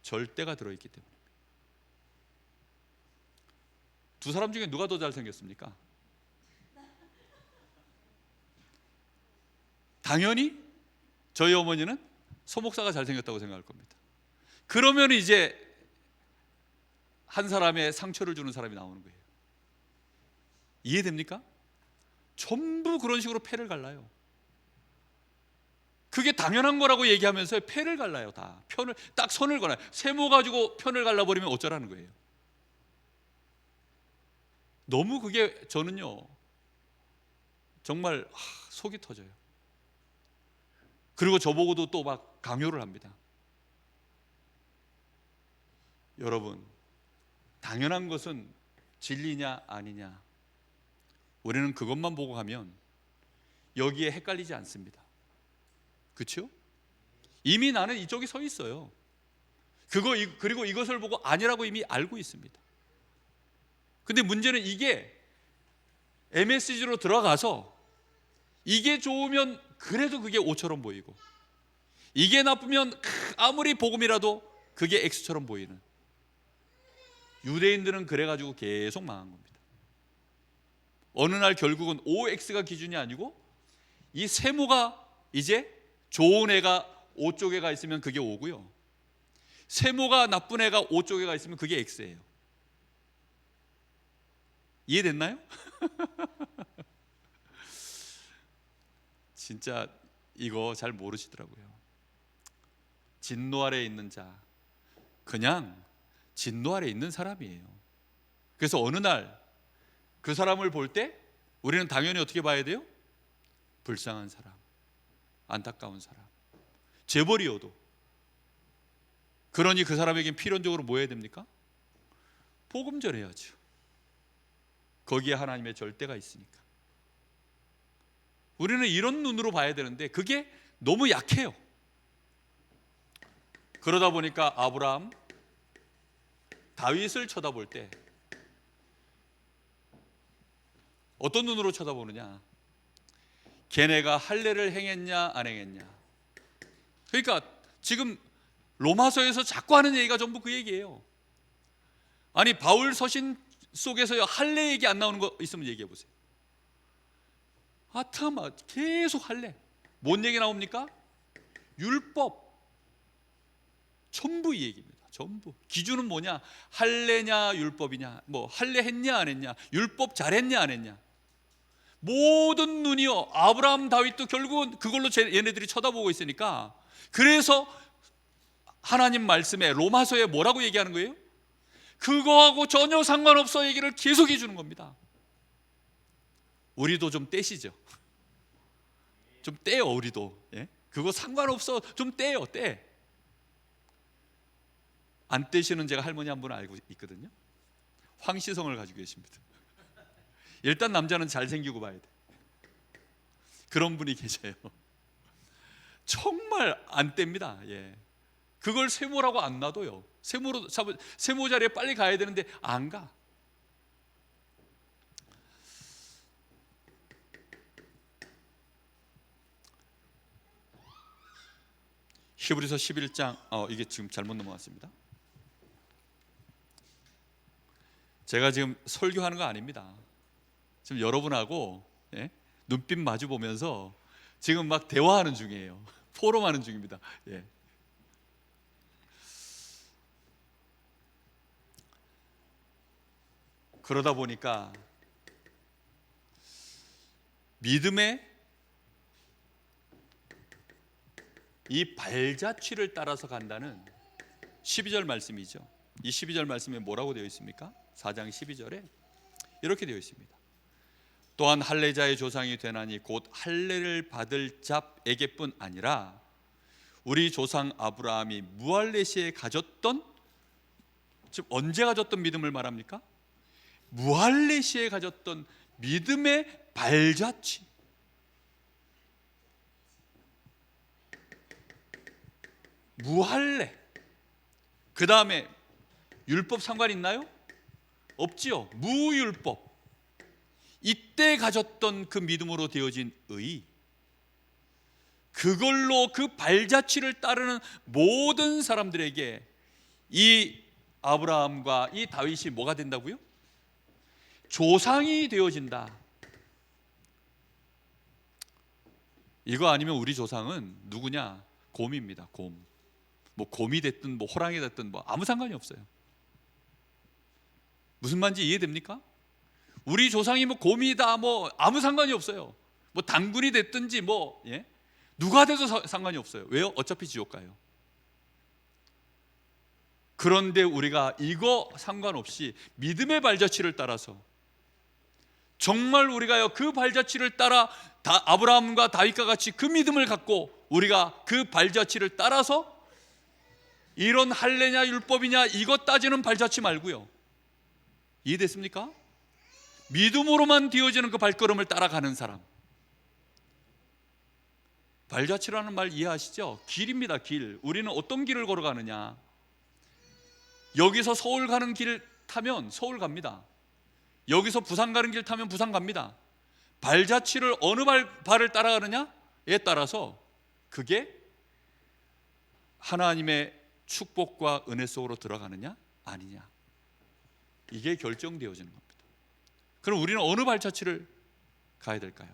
S1: 절대가 들어있기 때문입니다. 두 사람 중에 누가 더 잘생겼습니까? 당연히 저희 어머니는 소목사가 잘생겼다고 생각할 겁니다. 그러면 이제 한 사람의 상처를 주는 사람이 나오는 거예요. 이해됩니까? 전부 그런 식으로 패를 갈라요. 그게 당연한 거라고 얘기하면서 패를 갈라요. 다 편을 딱 선을 걸어요. 세모 가지고 편을 갈라버리면 어쩌라는 거예요. 너무 그게 저는요 정말 속이 터져요. 그리고 저보고도 또 막 강요를 합니다. 여러분, 당연한 것은 진리냐 아니냐, 우리는 그것만 보고 가면 여기에 헷갈리지 않습니다. 그렇죠? 이미 나는 이쪽에 서 있어요. 그리고 이것을 보고 아니라고 이미 알고 있습니다. 근데 문제는 이게 MSG로 들어가서 이게 좋으면 그래도 그게 O처럼 보이고, 이게 나쁘면 아무리 복음이라도 그게 X처럼 보이는, 유대인들은 그래가지고 계속 망한 겁니다. 어느 날 결국은 OX가 기준이 아니고 이 세모가 이제 좋은 애가 O 쪽에 가 있으면 그게 O고요, 세모가 나쁜 애가 O 쪽에 가 있으면 그게 X예요. 이해됐나요? 진짜 이거 잘 모르시더라고요. 진노 아래에 있는 자, 그냥 진노 아래에 있는 사람이에요. 그래서 어느 날 그 사람을 볼 때 우리는 당연히 어떻게 봐야 돼요? 불쌍한 사람, 안타까운 사람, 재벌이어도. 그러니 그 사람에겐 필연적으로 뭐 해야 됩니까? 복음 전해야죠. 거기에 하나님의 절대가 있으니까. 우리는 이런 눈으로 봐야 되는데 그게 너무 약해요. 그러다 보니까 아브라함, 다윗을 쳐다볼 때 어떤 눈으로 쳐다보느냐? 걔네가 할례를 행했냐 안 행했냐. 그러니까 지금 로마서에서 자꾸 하는 얘기가 전부 그 얘기예요. 아니, 바울 서신 속에서 할례 얘기 안 나오는 거 있으면 얘기해 보세요. 아타마 계속 할례. 뭔 얘기 나옵니까? 율법. 전부 이 얘기입니다. 전부. 기준은 뭐냐? 할례냐 율법이냐, 뭐 할례 했냐 안 했냐, 율법 잘했냐 안 했냐. 모든 눈이요, 아브라함 다윗도 결국은 그걸로 얘네들이 쳐다보고 있으니까, 그래서 하나님 말씀에 로마서에 뭐라고 얘기하는 거예요? 그거하고 전혀 상관없어 얘기를 계속 해주는 겁니다. 우리도 좀 떼시죠. 좀 떼요. 우리도. 예? 그거 상관없어 좀 떼요. 떼. 안 떼시는 제가 할머니 한 분 알고 있거든요. 황시성을 가지고 계십니다. 일단 남자는 잘생기고 봐야 돼. 그런 분이 계셔요. 정말 안 뗍니다. 예. 그걸 세모라고 안 놔둬요. 세모 자리에 빨리 가야 되는데 안 가. 히브리서 11장 이게 지금 잘못 넘어갔습니다. 제가 지금 설교하는 거 아닙니다. 지금 여러분하고 눈빛 마주 보면서 지금 막 대화하는 중이에요. 포럼하는 중입니다. 그러다 보니까 믿음의 이 발자취를 따라서 간다는 12절 말씀이죠. 이 12절 말씀에 뭐라고 되어 있습니까? 4장 12절에 이렇게 되어 있습니다. 또한 할례자의 조상이 되나니 곧 할례를 받을 자에게뿐 아니라 우리 조상 아브라함이 무할례 시에 가졌던, 즉 언제 가졌던 믿음을 말합니까? 무할례 시에 가졌던 믿음의 발자취. 무할례. 그 다음에 율법 상관 있나요? 없지요. 무율법. 이때 가졌던 그 믿음으로 되어진 의, 그걸로 그 발자취를 따르는 모든 사람들에게 이 아브라함과 이 다윗이 뭐가 된다고요? 조상이 되어진다. 이거 아니면 우리 조상은 누구냐? 곰입니다. 곰. 뭐 곰이 됐든 뭐 호랑이 됐든 뭐 아무 상관이 없어요. 무슨 말인지 이해됩니까? 우리 조상이 뭐 곰이다 뭐 아무 상관이 없어요. 뭐 당군이 됐든지 뭐 누가 돼도 상관이 없어요. 왜요? 어차피 지옥 가요. 그런데 우리가 이거 상관없이 믿음의 발자취를 따라서, 정말 우리가요 그 발자취를 따라 아브라함과 다윗과 같이 그 믿음을 갖고 우리가 그 발자취를 따라서 이런 할례냐 율법이냐 이것 따지는 발자취 말고요, 이해됐습니까? 믿음으로만 되어지는 그 발걸음을 따라가는 사람. 발자취라는 말 이해하시죠? 길입니다. 길. 우리는 어떤 길을 걸어가느냐, 여기서 서울 가는 길 타면 서울 갑니다. 여기서 부산 가는 길 타면 부산 갑니다. 발자취를 어느 발을 따라가느냐에 따라서 그게 하나님의 축복과 은혜 속으로 들어가느냐 아니냐, 이게 결정되어지는 겁니다. 그럼 우리는 어느 발자취를 가야 될까요?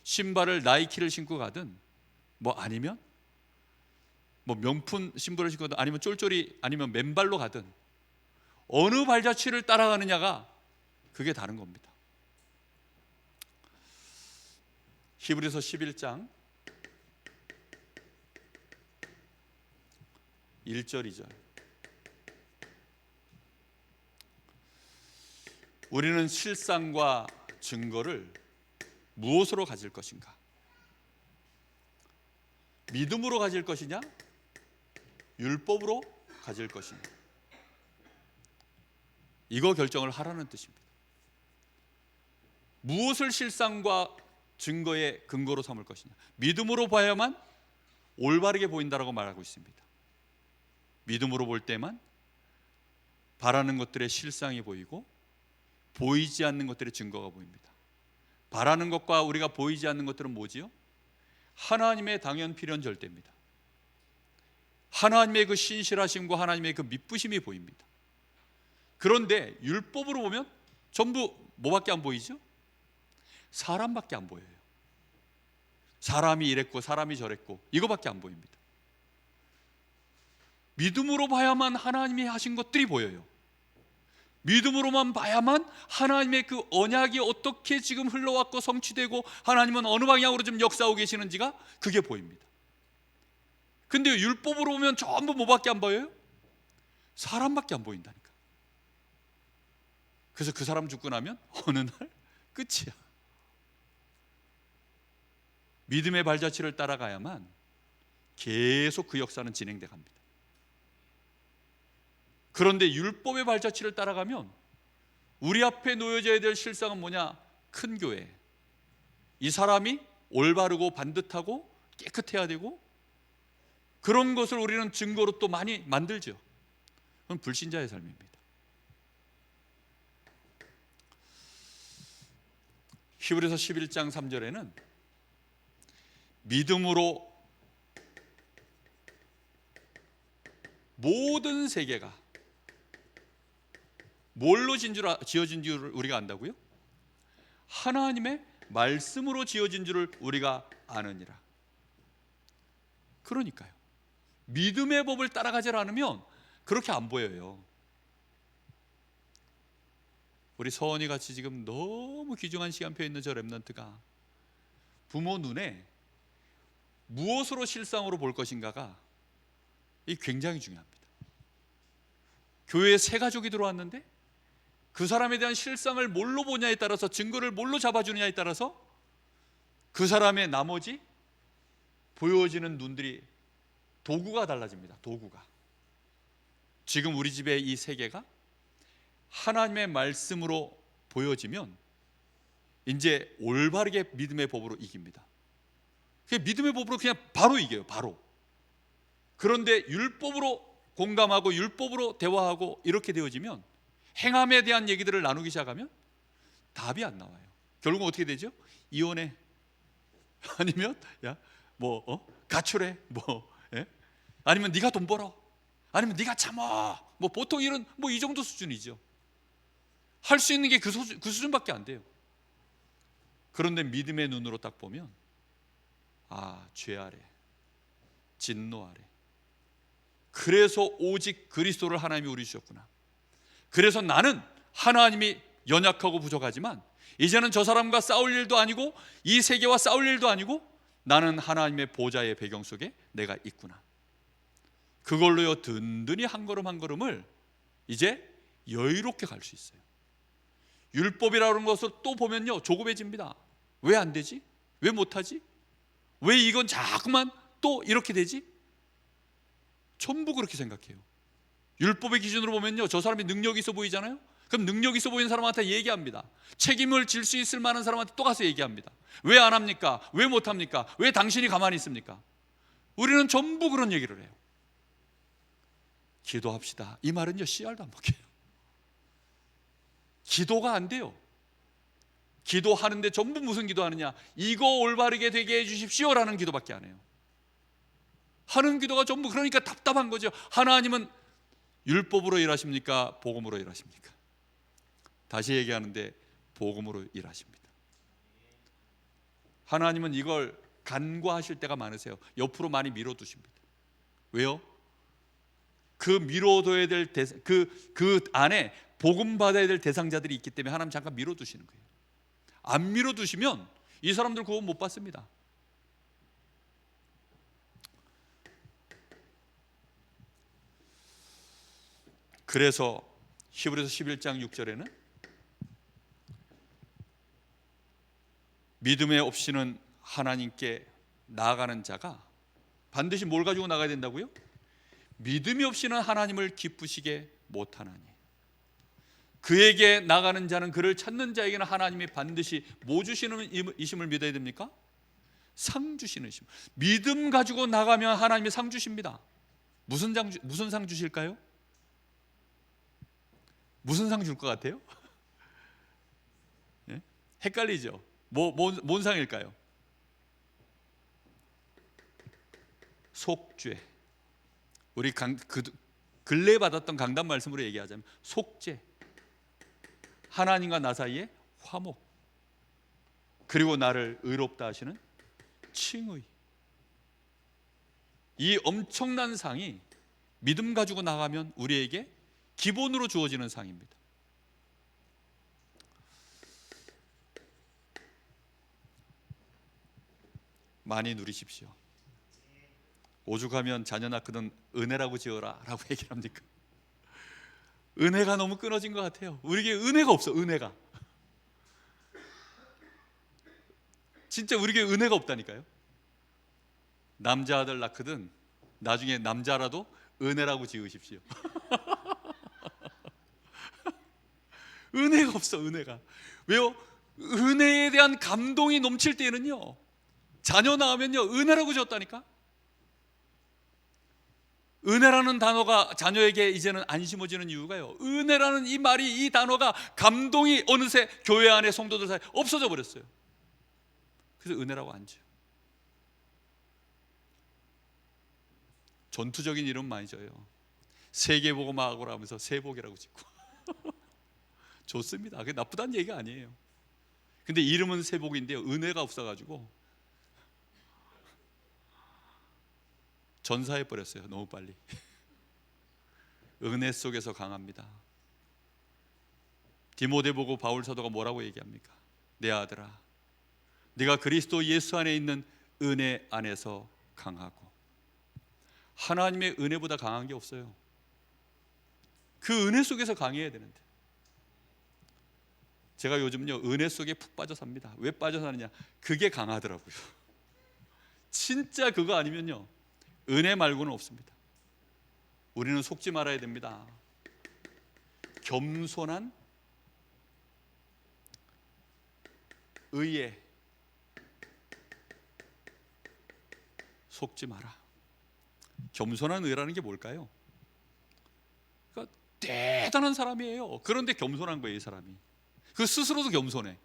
S1: 신발을 나이키를 신고 가든 뭐 아니면 뭐 명품 신발을 신고 가든 아니면 쫄쫄이 아니면 맨발로 가든 어느 발자취를 따라가느냐가 그게 다른 겁니다. 히브리서 11장 1절 2절. 우리는 실상과 증거를 무엇으로 가질 것인가? 믿음으로 가질 것이냐? 율법으로 가질 것이냐? 이거 결정을 하라는 뜻입니다. 무엇을 실상과 증거의 근거로 삼을 것이냐? 믿음으로 봐야만 올바르게 보인다라고 말하고 있습니다. 믿음으로 볼 때만 바라는 것들의 실상이 보이고 보이지 않는 것들의 증거가 보입니다. 바라는 것과 우리가 보이지 않는 것들은 뭐지요? 하나님의 당연 필연 절대입니다. 하나님의 그 신실하심과 하나님의 그 미쁘심이 보입니다. 그런데 율법으로 보면 전부 뭐밖에 안 보이죠? 사람밖에 안 보여요. 사람이 이랬고 사람이 저랬고 이거밖에 안 보입니다. 믿음으로 봐야만 하나님이 하신 것들이 보여요. 믿음으로만 봐야만 하나님의 그 언약이 어떻게 지금 흘러왔고 성취되고 하나님은 어느 방향으로 좀 역사하고 계시는지가 그게 보입니다. 근데 율법으로 보면 전부 뭐밖에 안 보여요? 사람밖에 안 보인다니까. 그래서 그 사람 죽고 나면 어느 날 끝이야. 믿음의 발자취를 따라가야만 계속 그 역사는 진행돼 갑니다. 그런데 율법의 발자취를 따라가면 우리 앞에 놓여져야 될 실상은 뭐냐? 큰 교회. 이 사람이 올바르고 반듯하고 깨끗해야 되고 그런 것을 우리는 증거로 또 많이 만들죠. 그건 불신자의 삶입니다. 히브리서 11장 3절에는 믿음으로 모든 세계가 뭘로 지어진 줄을 우리가 안다고요? 하나님의 말씀으로 지어진 줄을 우리가 아느니라. 그러니까요, 믿음의 법을 따라가지 않으면 그렇게 안 보여요. 우리 서원이 같이 지금 너무 귀중한 시간표에 있는 저 렘넌트가 부모 눈에 무엇으로 실상으로 볼 것인가가 이 굉장히 중요합니다. 교회에 새 가족이 들어왔는데 그 사람에 대한 실상을 뭘로 보냐에 따라서, 증거를 뭘로 잡아주느냐에 따라서 그 사람의 나머지 보여지는 눈들이, 도구가 달라집니다. 도구가. 지금 우리 집의 이 세계가 하나님의 말씀으로 보여지면 이제 올바르게 믿음의 법으로 이깁니다. 믿음의 법으로 그냥 바로 이겨요. 바로. 그런데 율법으로 공감하고 율법으로 대화하고 이렇게 되어지면, 행함에 대한 얘기들을 나누기 시작하면 답이 안 나와요. 결국은 어떻게 되죠? 이혼해. 아니면 가출해. 예? 아니면 네가 돈 벌어. 아니면 네가 참아. 보통 이런 이 정도 수준이죠. 할 수 있는 게 그 수준밖에 안 돼요. 그런데 믿음의 눈으로 딱 보면, 죄 아래, 진노 아래, 그래서 오직 그리스도를 하나님이 우리 주셨구나. 그래서 나는 하나님이 연약하고 부족하지만 이제는 저 사람과 싸울 일도 아니고 이 세계와 싸울 일도 아니고 나는 하나님의 보좌의 배경 속에 내가 있구나. 그걸로요 든든히 한 걸음 한 걸음을 이제 여유롭게 갈 수 있어요. 율법이라는 것을 또 보면요 조급해집니다. 왜 안 되지? 왜 못하지? 왜 이건 자꾸만 또 이렇게 되지? 전부 그렇게 생각해요. 율법의 기준으로 보면요 저 사람이 능력이 있어 보이잖아요. 그럼 능력 있어 보이는 사람한테 얘기합니다. 책임을 질 수 있을 만한 사람한테 또 가서 얘기합니다. 왜 안 합니까? 왜 못합니까? 왜 당신이 가만히 있습니까? 우리는 전부 그런 얘기를 해요. 기도합시다. 이 말은요 씨알도 안 먹혀요. 기도가 안 돼요. 기도하는데 전부 무슨 기도하느냐? 이거 올바르게 되게 해주십시오라는 기도밖에 안 해요. 하는 기도가 전부 그러니까 답답한 거죠. 하나님은 율법으로 일하십니까? 복음으로 일하십니까? 다시 얘기하는데 복음으로 일하십니다. 하나님은 이걸 간과하실 때가 많으세요. 옆으로 많이 밀어두십니다. 왜요? 그 밀어둬야 될 그 안에 복음 받아야 될 대상자들이 있기 때문에 하나님 잠깐 밀어두시는 거예요. 안 밀어두시면 이 사람들 구원 못 받습니다. 그래서 히브리서 11장 6절에는 믿음에 없이는 하나님께 나아가는 자가 반드시 뭘 가지고 나가야 된다고요? 믿음이 없이는 하나님을 기쁘시게 못하나니 그에게 나가는 자는 그를 찾는 자에게는 하나님이 반드시 뭐 주시는 이심을 믿어야 됩니까? 상 주시는 이심. 믿음 가지고 나가면 하나님이 상 주십니다. 무슨 상 주실까요? 무슨 상 줄 것 같아요? 예? 헷갈리죠? 뭔 상일까요? 속죄. 우리 근래에 받았던 강단 말씀으로 얘기하자면 속죄. 하나님과 나 사이에 화목. 그리고 나를 의롭다 하시는 칭의. 이 엄청난 상이 믿음 가지고 나가면 우리에게 기본으로 주어지는 상입니다. 많이 누리십시오. 오죽하면 자녀 낳거든 은혜라고 지어라 라고 얘기를 합니까? 은혜가 너무 끊어진 것 같아요. 우리에게 은혜가 없어. 은혜가 진짜 우리에게 은혜가 없다니까요. 남자 아들 낳거든 나중에 남자라도 은혜라고 지으십시오. 은혜가 없어. 은혜가. 왜요? 은혜에 대한 감동이 넘칠 때는요 자녀 낳으면요 은혜라고 지었다니까. 은혜라는 단어가 자녀에게 이제는 안 심어지는 이유가요, 은혜라는 이 말이, 이 단어가, 감동이 어느새 교회 안에 성도들 사이에 없어져 버렸어요. 그래서 은혜라고 안 지어요. 전투적인 이름 많이 져요. 세계복음학으로 하면서 세복이라고 짓고 좋습니다. 그게 나쁘다는 얘기가 아니에요. 근데 이름은 세복인데요, 은혜가 없어가지고 전사해 버렸어요, 너무 빨리. 은혜 속에서 강합니다. 디모데 보고 바울 사도가 뭐라고 얘기합니까? 내 아들아, 네가 그리스도 예수 안에 있는 은혜 안에서 강하고. 하나님의 은혜보다 강한 게 없어요. 그 은혜 속에서 강해야 되는데, 제가 요즘요 은혜 속에 푹 빠져 삽니다. 왜 빠져 사느냐, 그게 강하더라고요. 진짜 그거 아니면요 은혜 말고는 없습니다. 우리는 속지 말아야 됩니다. 겸손한 의에 속지 마라. 겸손한 의라는 게 뭘까요? 그러니까 대단한 사람이에요. 그런데 겸손한 거예요, 이 사람이. 그 스스로도 겸손해.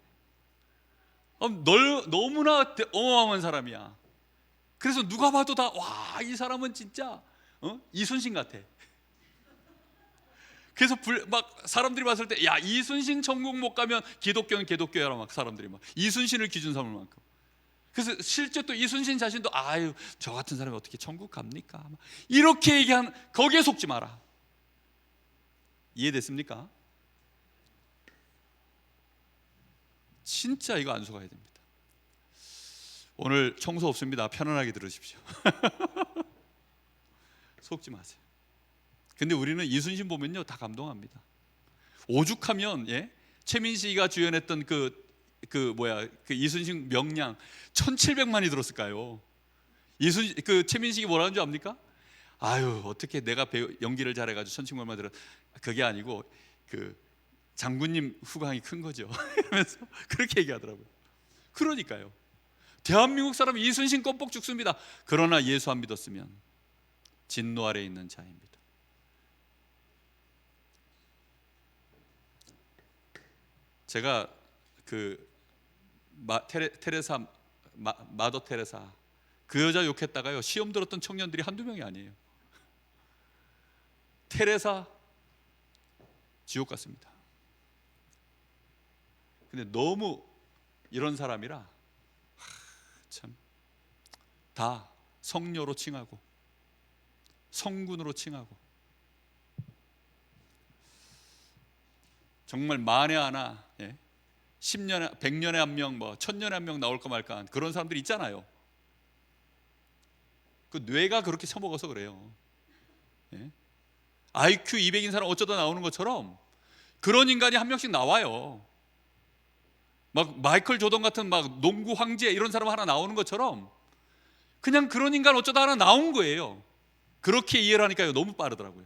S1: 너무나 어마어마한 사람이야. 그래서 누가 봐도 다, 와, 이 사람은 진짜 이순신 같아. 그래서 막 사람들이 봤을 때, 야, 이순신 천국 못 가면 기독교는 기독교야라, 막 사람들이 막 이순신을 기준 삼을 만큼. 그래서 실제 또 이순신 자신도, 아유, 저 같은 사람이 어떻게 천국 갑니까? 이렇게 얘기한, 거기에 속지 마라. 이해됐습니까? 진짜 이거 안 속아야 됩니다. 오늘 청소 없습니다. 편안하게 들으십시오. 속지 마세요. 근데 우리는 이순신 보면요 다 감동합니다. 오죽하면, 예? 최민식이가 주연했던 그 이순신 명량 1,700만이 들었을까요? 최민식이 뭐라는 줄 압니까? 아유, 어떻게 내가 연기를 잘해가지고 1,700만 들어. 그게 아니고 그 장군님 후광이 큰 거죠. 이러면서 그렇게 얘기하더라고요. 그러니까요, 대한민국 사람 이순신 껌뻑 죽습니다. 그러나 예수 안 믿었으면 진노 아래 있는 자입니다. 제가 마더 테레사, 그 여자 욕했다가요 시험 들었던 청년들이 한두 명이 아니에요. 테레사 지옥 같습니다. 근데 너무 이런 사람이라 참 다 성녀로 칭하고 성군으로 칭하고, 정말 만에 하나, 예? 10년에 100년에 한 명, 뭐 1000년에 한 명 나올까 말까 한 그런 사람들 있잖아요. 그 뇌가 그렇게 처먹어서 그래요. 예? IQ 200인 사람 어쩌다 나오는 것처럼 그런 인간이 한 명씩 나와요. 막 마이클 조던 같은 막 농구 황제 이런 사람 하나 나오는 것처럼 그냥 그런 인간 어쩌다 하나 나온 거예요. 그렇게 이해를 하니까요 너무 빠르더라고요.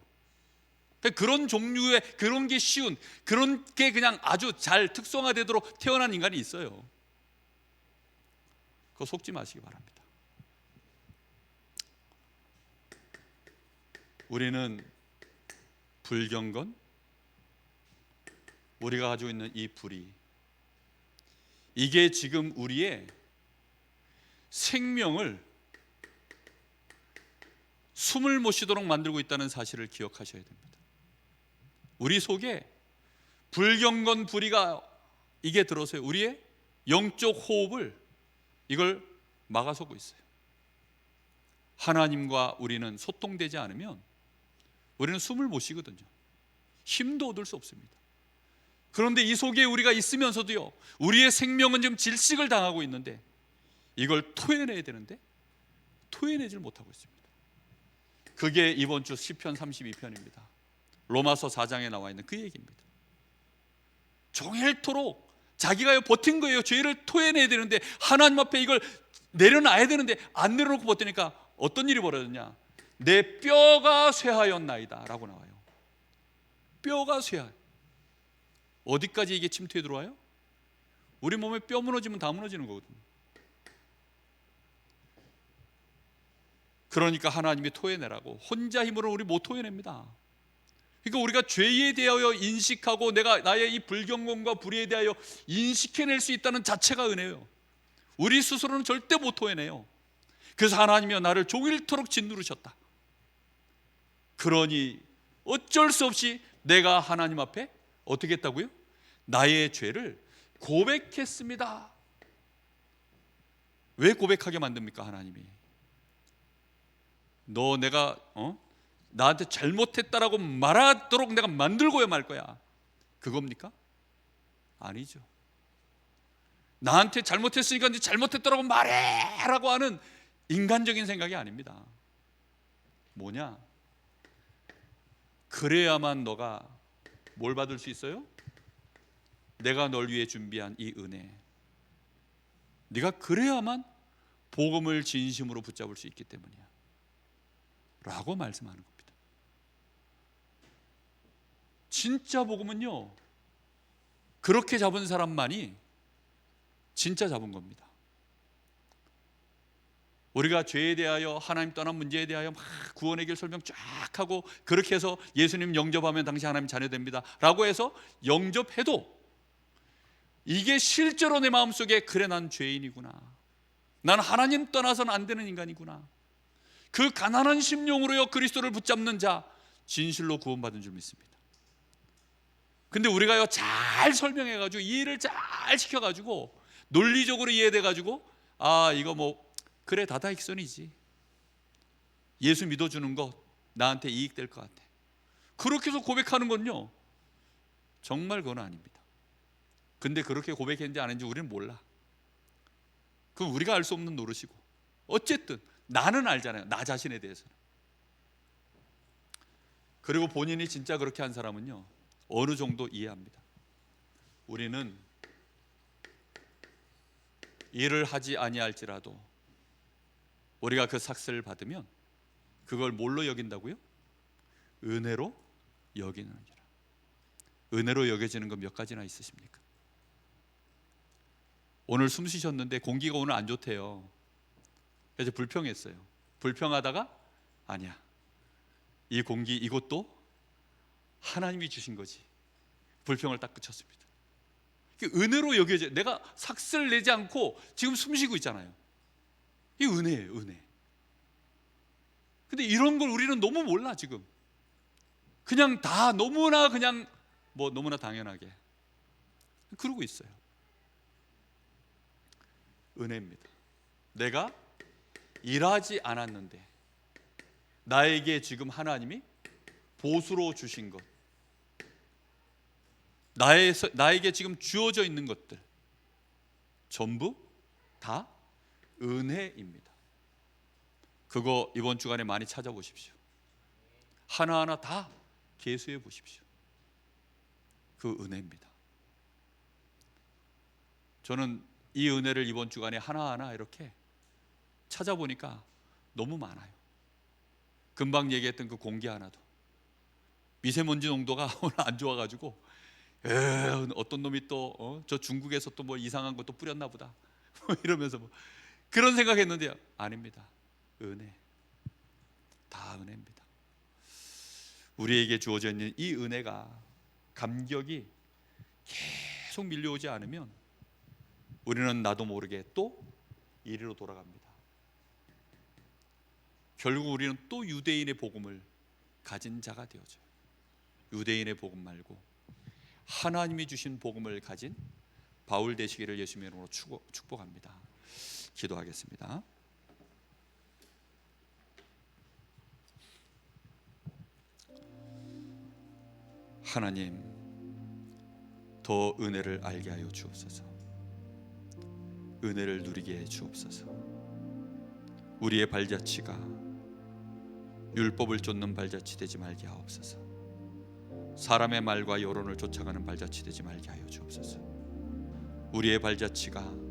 S1: 그런 종류의, 그런 게 쉬운, 그런 게 그냥 아주 잘 특성화되도록 태어난 인간이 있어요. 그거 속지 마시기 바랍니다. 우리는 불경건, 우리가 가지고 있는 이 불이, 이게 지금 우리의 생명을 숨을 못 쉬도록 만들고 있다는 사실을 기억하셔야 됩니다. 우리 속에 불경건 불의가 이게 들어서요 우리의 영적 호흡을 이걸 막아서고 있어요. 하나님과 우리는 소통되지 않으면 우리는 숨을 못 쉬거든요. 힘도 얻을 수 없습니다. 그런데 이 속에 우리가 있으면서도요 우리의 생명은 지금 질식을 당하고 있는데 이걸 토해내야 되는데 토해내질 못하고 있습니다. 그게 이번 주 시편 32편입니다. 로마서 4장에 나와 있는 그 얘기입니다. 종일토록 자기가 버틴 거예요. 죄를 토해내야 되는데, 하나님 앞에 이걸 내려놔야 되는데 안 내려놓고 버티니까 어떤 일이 벌어졌냐, 내 뼈가 쇠하였나이다 라고 나와요. 뼈가 쇠하. 어디까지 이게 침투해 들어와요? 우리 몸에 뼈 무너지면 다 무너지는 거거든요. 그러니까 하나님이 토해내라고. 혼자 힘으로는 우리 못 토해냅니다. 그러니까 우리가 죄에 대하여 인식하고 내가 나의 이 불경건과 불의에 대하여 인식해낼 수 있다는 자체가 은혜예요. 우리 스스로는 절대 못 토해내요. 그래서 하나님이여 나를 종일토록 짓누르셨다. 그러니 어쩔 수 없이 내가 하나님 앞에 어떻게 했다고요? 나의 죄를 고백했습니다. 왜 고백하게 만듭니까? 하나님이 너 내가 나한테 잘못했다라고 말하도록 내가 만들고야 말 거야, 그겁니까? 아니죠. 나한테 잘못했으니까 이제 잘못했다라고 말해라고 하는 인간적인 생각이 아닙니다. 뭐냐? 그래야만 너가 뭘 받을 수 있어요? 내가 널 위해 준비한 이 은혜, 네가 그래야만 복음을 진심으로 붙잡을 수 있기 때문이야 라고 말씀하는 겁니다. 진짜 복음은요, 그렇게 잡은 사람만이 진짜 잡은 겁니다. 우리가 죄에 대하여, 하나님 떠난 문제에 대하여 막 구원의 길 설명 쫙 하고 그렇게 해서 예수님 영접하면 당신 하나님 자녀됩니다 라고 해서 영접해도 이게 실제로 내 마음속에 그래 난 죄인이구나, 난 하나님 떠나서는 안 되는 인간이구나, 그 가난한 심령으로요 그리스도를 붙잡는 자 진실로 구원받은 줄 믿습니다. 근데 우리가요 잘 설명해가지고 이해를 잘 시켜가지고 논리적으로 이해돼가지고 이거 뭐 그래 다다익선이지, 예수 믿어주는 거 나한테 이익될 것 같아, 그렇게 해서 고백하는 건요 정말 그건 아닙니다. 근데 그렇게 고백했는지 안 했는지 우리는 몰라. 그건 우리가 알 수 없는 노릇이고, 어쨌든 나는 알잖아요, 나 자신에 대해서는. 그리고 본인이 진짜 그렇게 한 사람은요 어느 정도 이해합니다. 우리는 일을 하지 아니할지라도 우리가 그 삭스를 받으면 그걸 뭘로 여긴다고요? 은혜로 여기느니라. 은혜로 여겨지는 건 몇 가지나 있으십니까? 오늘 숨 쉬셨는데 공기가 오늘 안 좋대요. 그래서 불평했어요. 불평하다가 아니야, 이 공기 이것도 하나님이 주신 거지. 불평을 딱 그쳤습니다. 은혜로 여겨져. 내가 삭스를 내지 않고 지금 숨 쉬고 있잖아요. 이 은혜예요, 은혜. 근데 이런 걸 우리는 너무 몰라. 지금 그냥 다 너무나 그냥 뭐 너무나 당연하게 그러고 있어요. 은혜입니다. 내가 일하지 않았는데 나에게 지금 하나님이 보수로 주신 것, 나에게 지금 주어져 있는 것들 전부 다 은혜입니다. 그거 이번 주간에 많이 찾아보십시오. 하나하나 다 계수해 보십시오. 그 은혜입니다. 저는 이 은혜를 이번 주간에 하나하나 이렇게 찾아보니까 너무 많아요. 금방 얘기했던 그 공기 하나도 미세먼지 농도가 오늘 안 좋아가지고 어떤 놈이 또 저 중국에서 또 뭐 이상한 것도 뿌렸나 보다 이러면서 뭐 그런 생각했는데요, 아닙니다. 은혜, 다 은혜입니다. 우리에게 주어져 있는 이 은혜가, 감격이 계속 밀려오지 않으면 우리는 나도 모르게 또 이리로 돌아갑니다. 결국 우리는 또 유대인의 복음을 가진 자가 되어져요. 유대인의 복음 말고 하나님이 주신 복음을 가진 바울 되시기를 예수님의 이름으로 축복합니다. 기도하겠습니다. 하나님, 더 은혜를 알게 하여 주옵소서. 은혜를 누리게 해 주옵소서. 우리의 발자취가 율법을 쫓는 발자취 되지 말게 하옵소서. 사람의 말과 여론을 쫓아가는 발자취 되지 말게 하여 주옵소서. 우리의 발자취가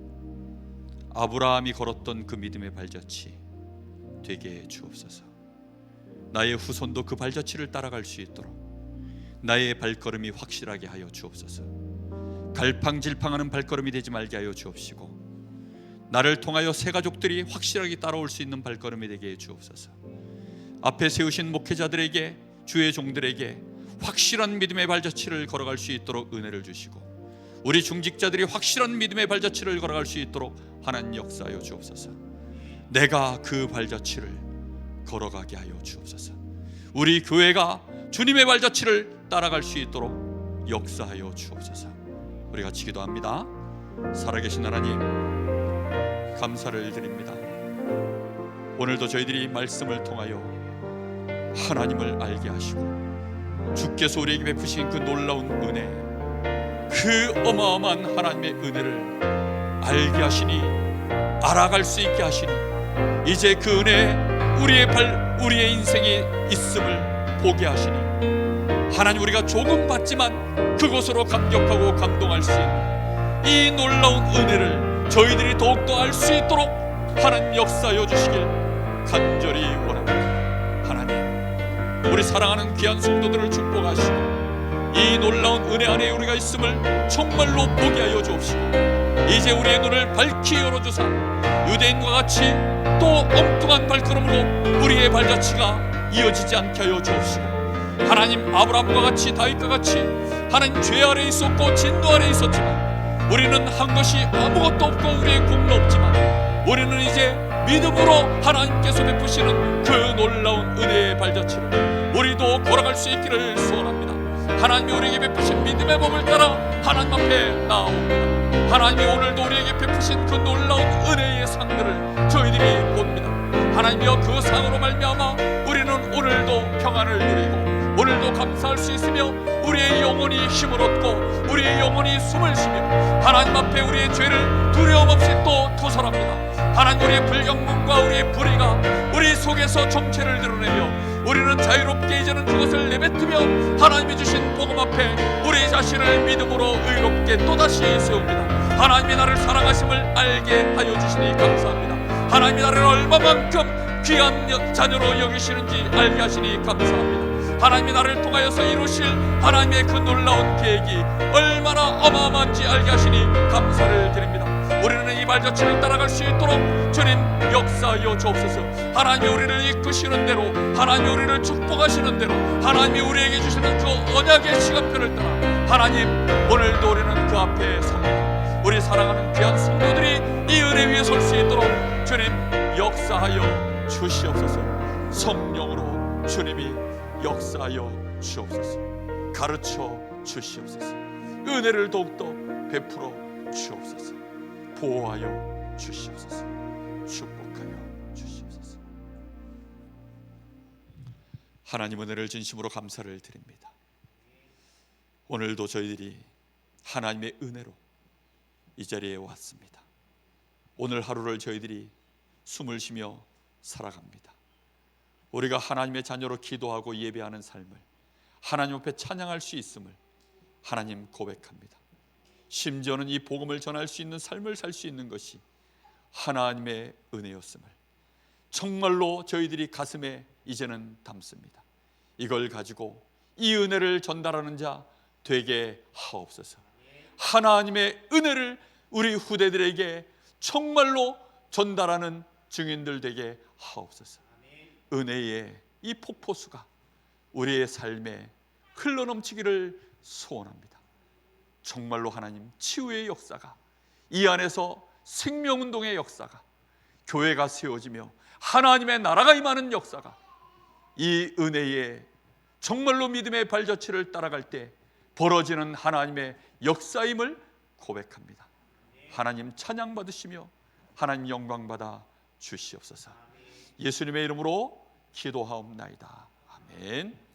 S1: 아브라함이 걸었던 그 믿음의 발자취 되게 해 주옵소서. 나의 후손도 그 발자취를 따라갈 수 있도록 나의 발걸음이 확실하게 하여 주옵소서. 갈팡질팡하는 발걸음이 되지 말게 하여 주옵시고 나를 통하여 새 가족들이 확실하게 따라올 수 있는 발걸음이 되게 해 주옵소서. 앞에 세우신 목회자들에게, 주의 종들에게 확실한 믿음의 발자취를 걸어갈 수 있도록 은혜를 주시고, 우리 중직자들이 확실한 믿음의 발자취를 걸어갈 수 있도록 하나님 역사하여 주옵소서. 내가 그 발자취를 걸어가게 하여 주옵소서. 우리 교회가 주님의 발자취를 따라갈 수 있도록 역사하여 주옵소서. 우리 같이 기도합니다. 살아계신 하나님, 감사를 드립니다. 오늘도 저희들이 말씀을 통하여 하나님을 알게 하시고, 주께서 우리에게 베푸신 그 놀라운 은혜, 그 어마어마한 하나님의 은혜를 알게 하시니, 알아갈 수 있게 하시니, 이제 그 은혜 우리의 인생에 있음을 보게 하시니, 하나님, 우리가 조금 받지만 그것으로 감격하고 감동할 수 있는 이 놀라운 은혜를 저희들이 더욱더 알 수 있도록 하나님 역사하여 주시길 간절히 원합니다. 하나님, 우리 사랑하는 귀한 성도들을 축복하시고, 이 놀라운 은혜 안에 우리가 있음을 정말로 보게 하여 주옵시고, 이제 우리의 눈을 밝히 열어주사 유대인과 같이 또 엉뚱한 발걸음으로 우리의 발자취가 이어지지 않게 하여 주옵시고, 하나님, 아브라함과 같이 다윗과 같이 하나님 죄 아래 있었고 진노 아래 있었지만 우리는 한 것이 아무것도 없고 우리의 공로 없지만 우리는 이제 믿음으로 하나님께서 베푸시는 그 놀라운 은혜의 발자취를 우리도 걸어갈 수 있기를 소원합니다. 하나님이 우리에게 베푸신 믿음의 법을 따라 하나님 앞에 나아옵니다. 하나님이 오늘도 우리에게 베푸신 그 놀라운 은혜의 상들을 저희들이 봅니다. 하나님이여, 그 상으로 말미암아 우리는 오늘도 평안을 누리고 오늘도 감사할 수 있으며 우리의 영혼이 힘을 얻고 우리의 영혼이 숨을 쉬며 하나님 앞에 우리의 죄를 두려움 없이 또 토설합니다. 하나님, 우리의 불경문과 우리의 불의가 우리 속에서 정체를 드러내며 우리는 자유롭게 이제는 그것을 내뱉으며 하나님이 주신 복음 앞에 우리 자신을 믿음으로 의롭게 또다시 세웁니다. 하나님이 나를 사랑하심을 알게 하여 주시니 감사합니다. 하나님이 나를 얼마만큼 귀한 자녀로 여기시는지 알게 하시니 감사합니다. 하나님이 나를 통하여서 이루실 하나님의 그 놀라운 계획이 얼마나 어마어마한지 알게 하시니 감사를 드립니다. 우리는 이 발자취를 따라갈 수 있도록 주님 역사하여 주옵소서. 하나님이 우리를 이끄시는 대로, 하나님이 우리를 축복하시는 대로, 하나님이 우리에게 주시는 그 언약의 시간표를 따라 하나님, 오늘도 우리는 그 앞에 섭니다. 우리 사랑하는 귀한 성도들이 이 은혜 위에 설 수 있도록 주님 역사하여 주시옵소서. 성령으로 주님이 역사하여 주옵소서. 가르쳐 주시옵소서. 은혜를 더욱더 베풀어 주옵소서. 보호하여 주시옵소서. 축복하여 주시옵소서. 하나님, 은혜를 진심으로 감사를 드립니다. 오늘도 저희들이 하나님의 은혜로 이 자리에 왔습니다. 오늘 하루를 저희들이 숨을 쉬며 살아갑니다. 우리가 하나님의 자녀로 기도하고 예배하는 삶을, 하나님 앞에 찬양할 수 있음을 하나님 고백합니다. 심지어는 이 복음을 전할 수 있는 삶을 살 수 있는 것이 하나님의 은혜였음을 정말로 저희들이 가슴에 이제는 담습니다. 이걸 가지고 이 은혜를 전달하는 자 되게 하옵소서. 하나님의 은혜를 우리 후대들에게 정말로 전달하는 증인들 되게 하옵소서. 은혜의 이 폭포수가 우리의 삶에 흘러넘치기를 소원합니다. 정말로 하나님, 치유의 역사가, 이 안에서 생명운동의 역사가, 교회가 세워지며 하나님의 나라가 임하는 역사가 이 은혜의 정말로 믿음의 발자취를 따라갈 때 벌어지는 하나님의 역사임을 고백합니다. 하나님 찬양 받으시며 하나님 영광 받아 주시옵소서. 예수님의 이름으로 기도하옵나이다. 아멘.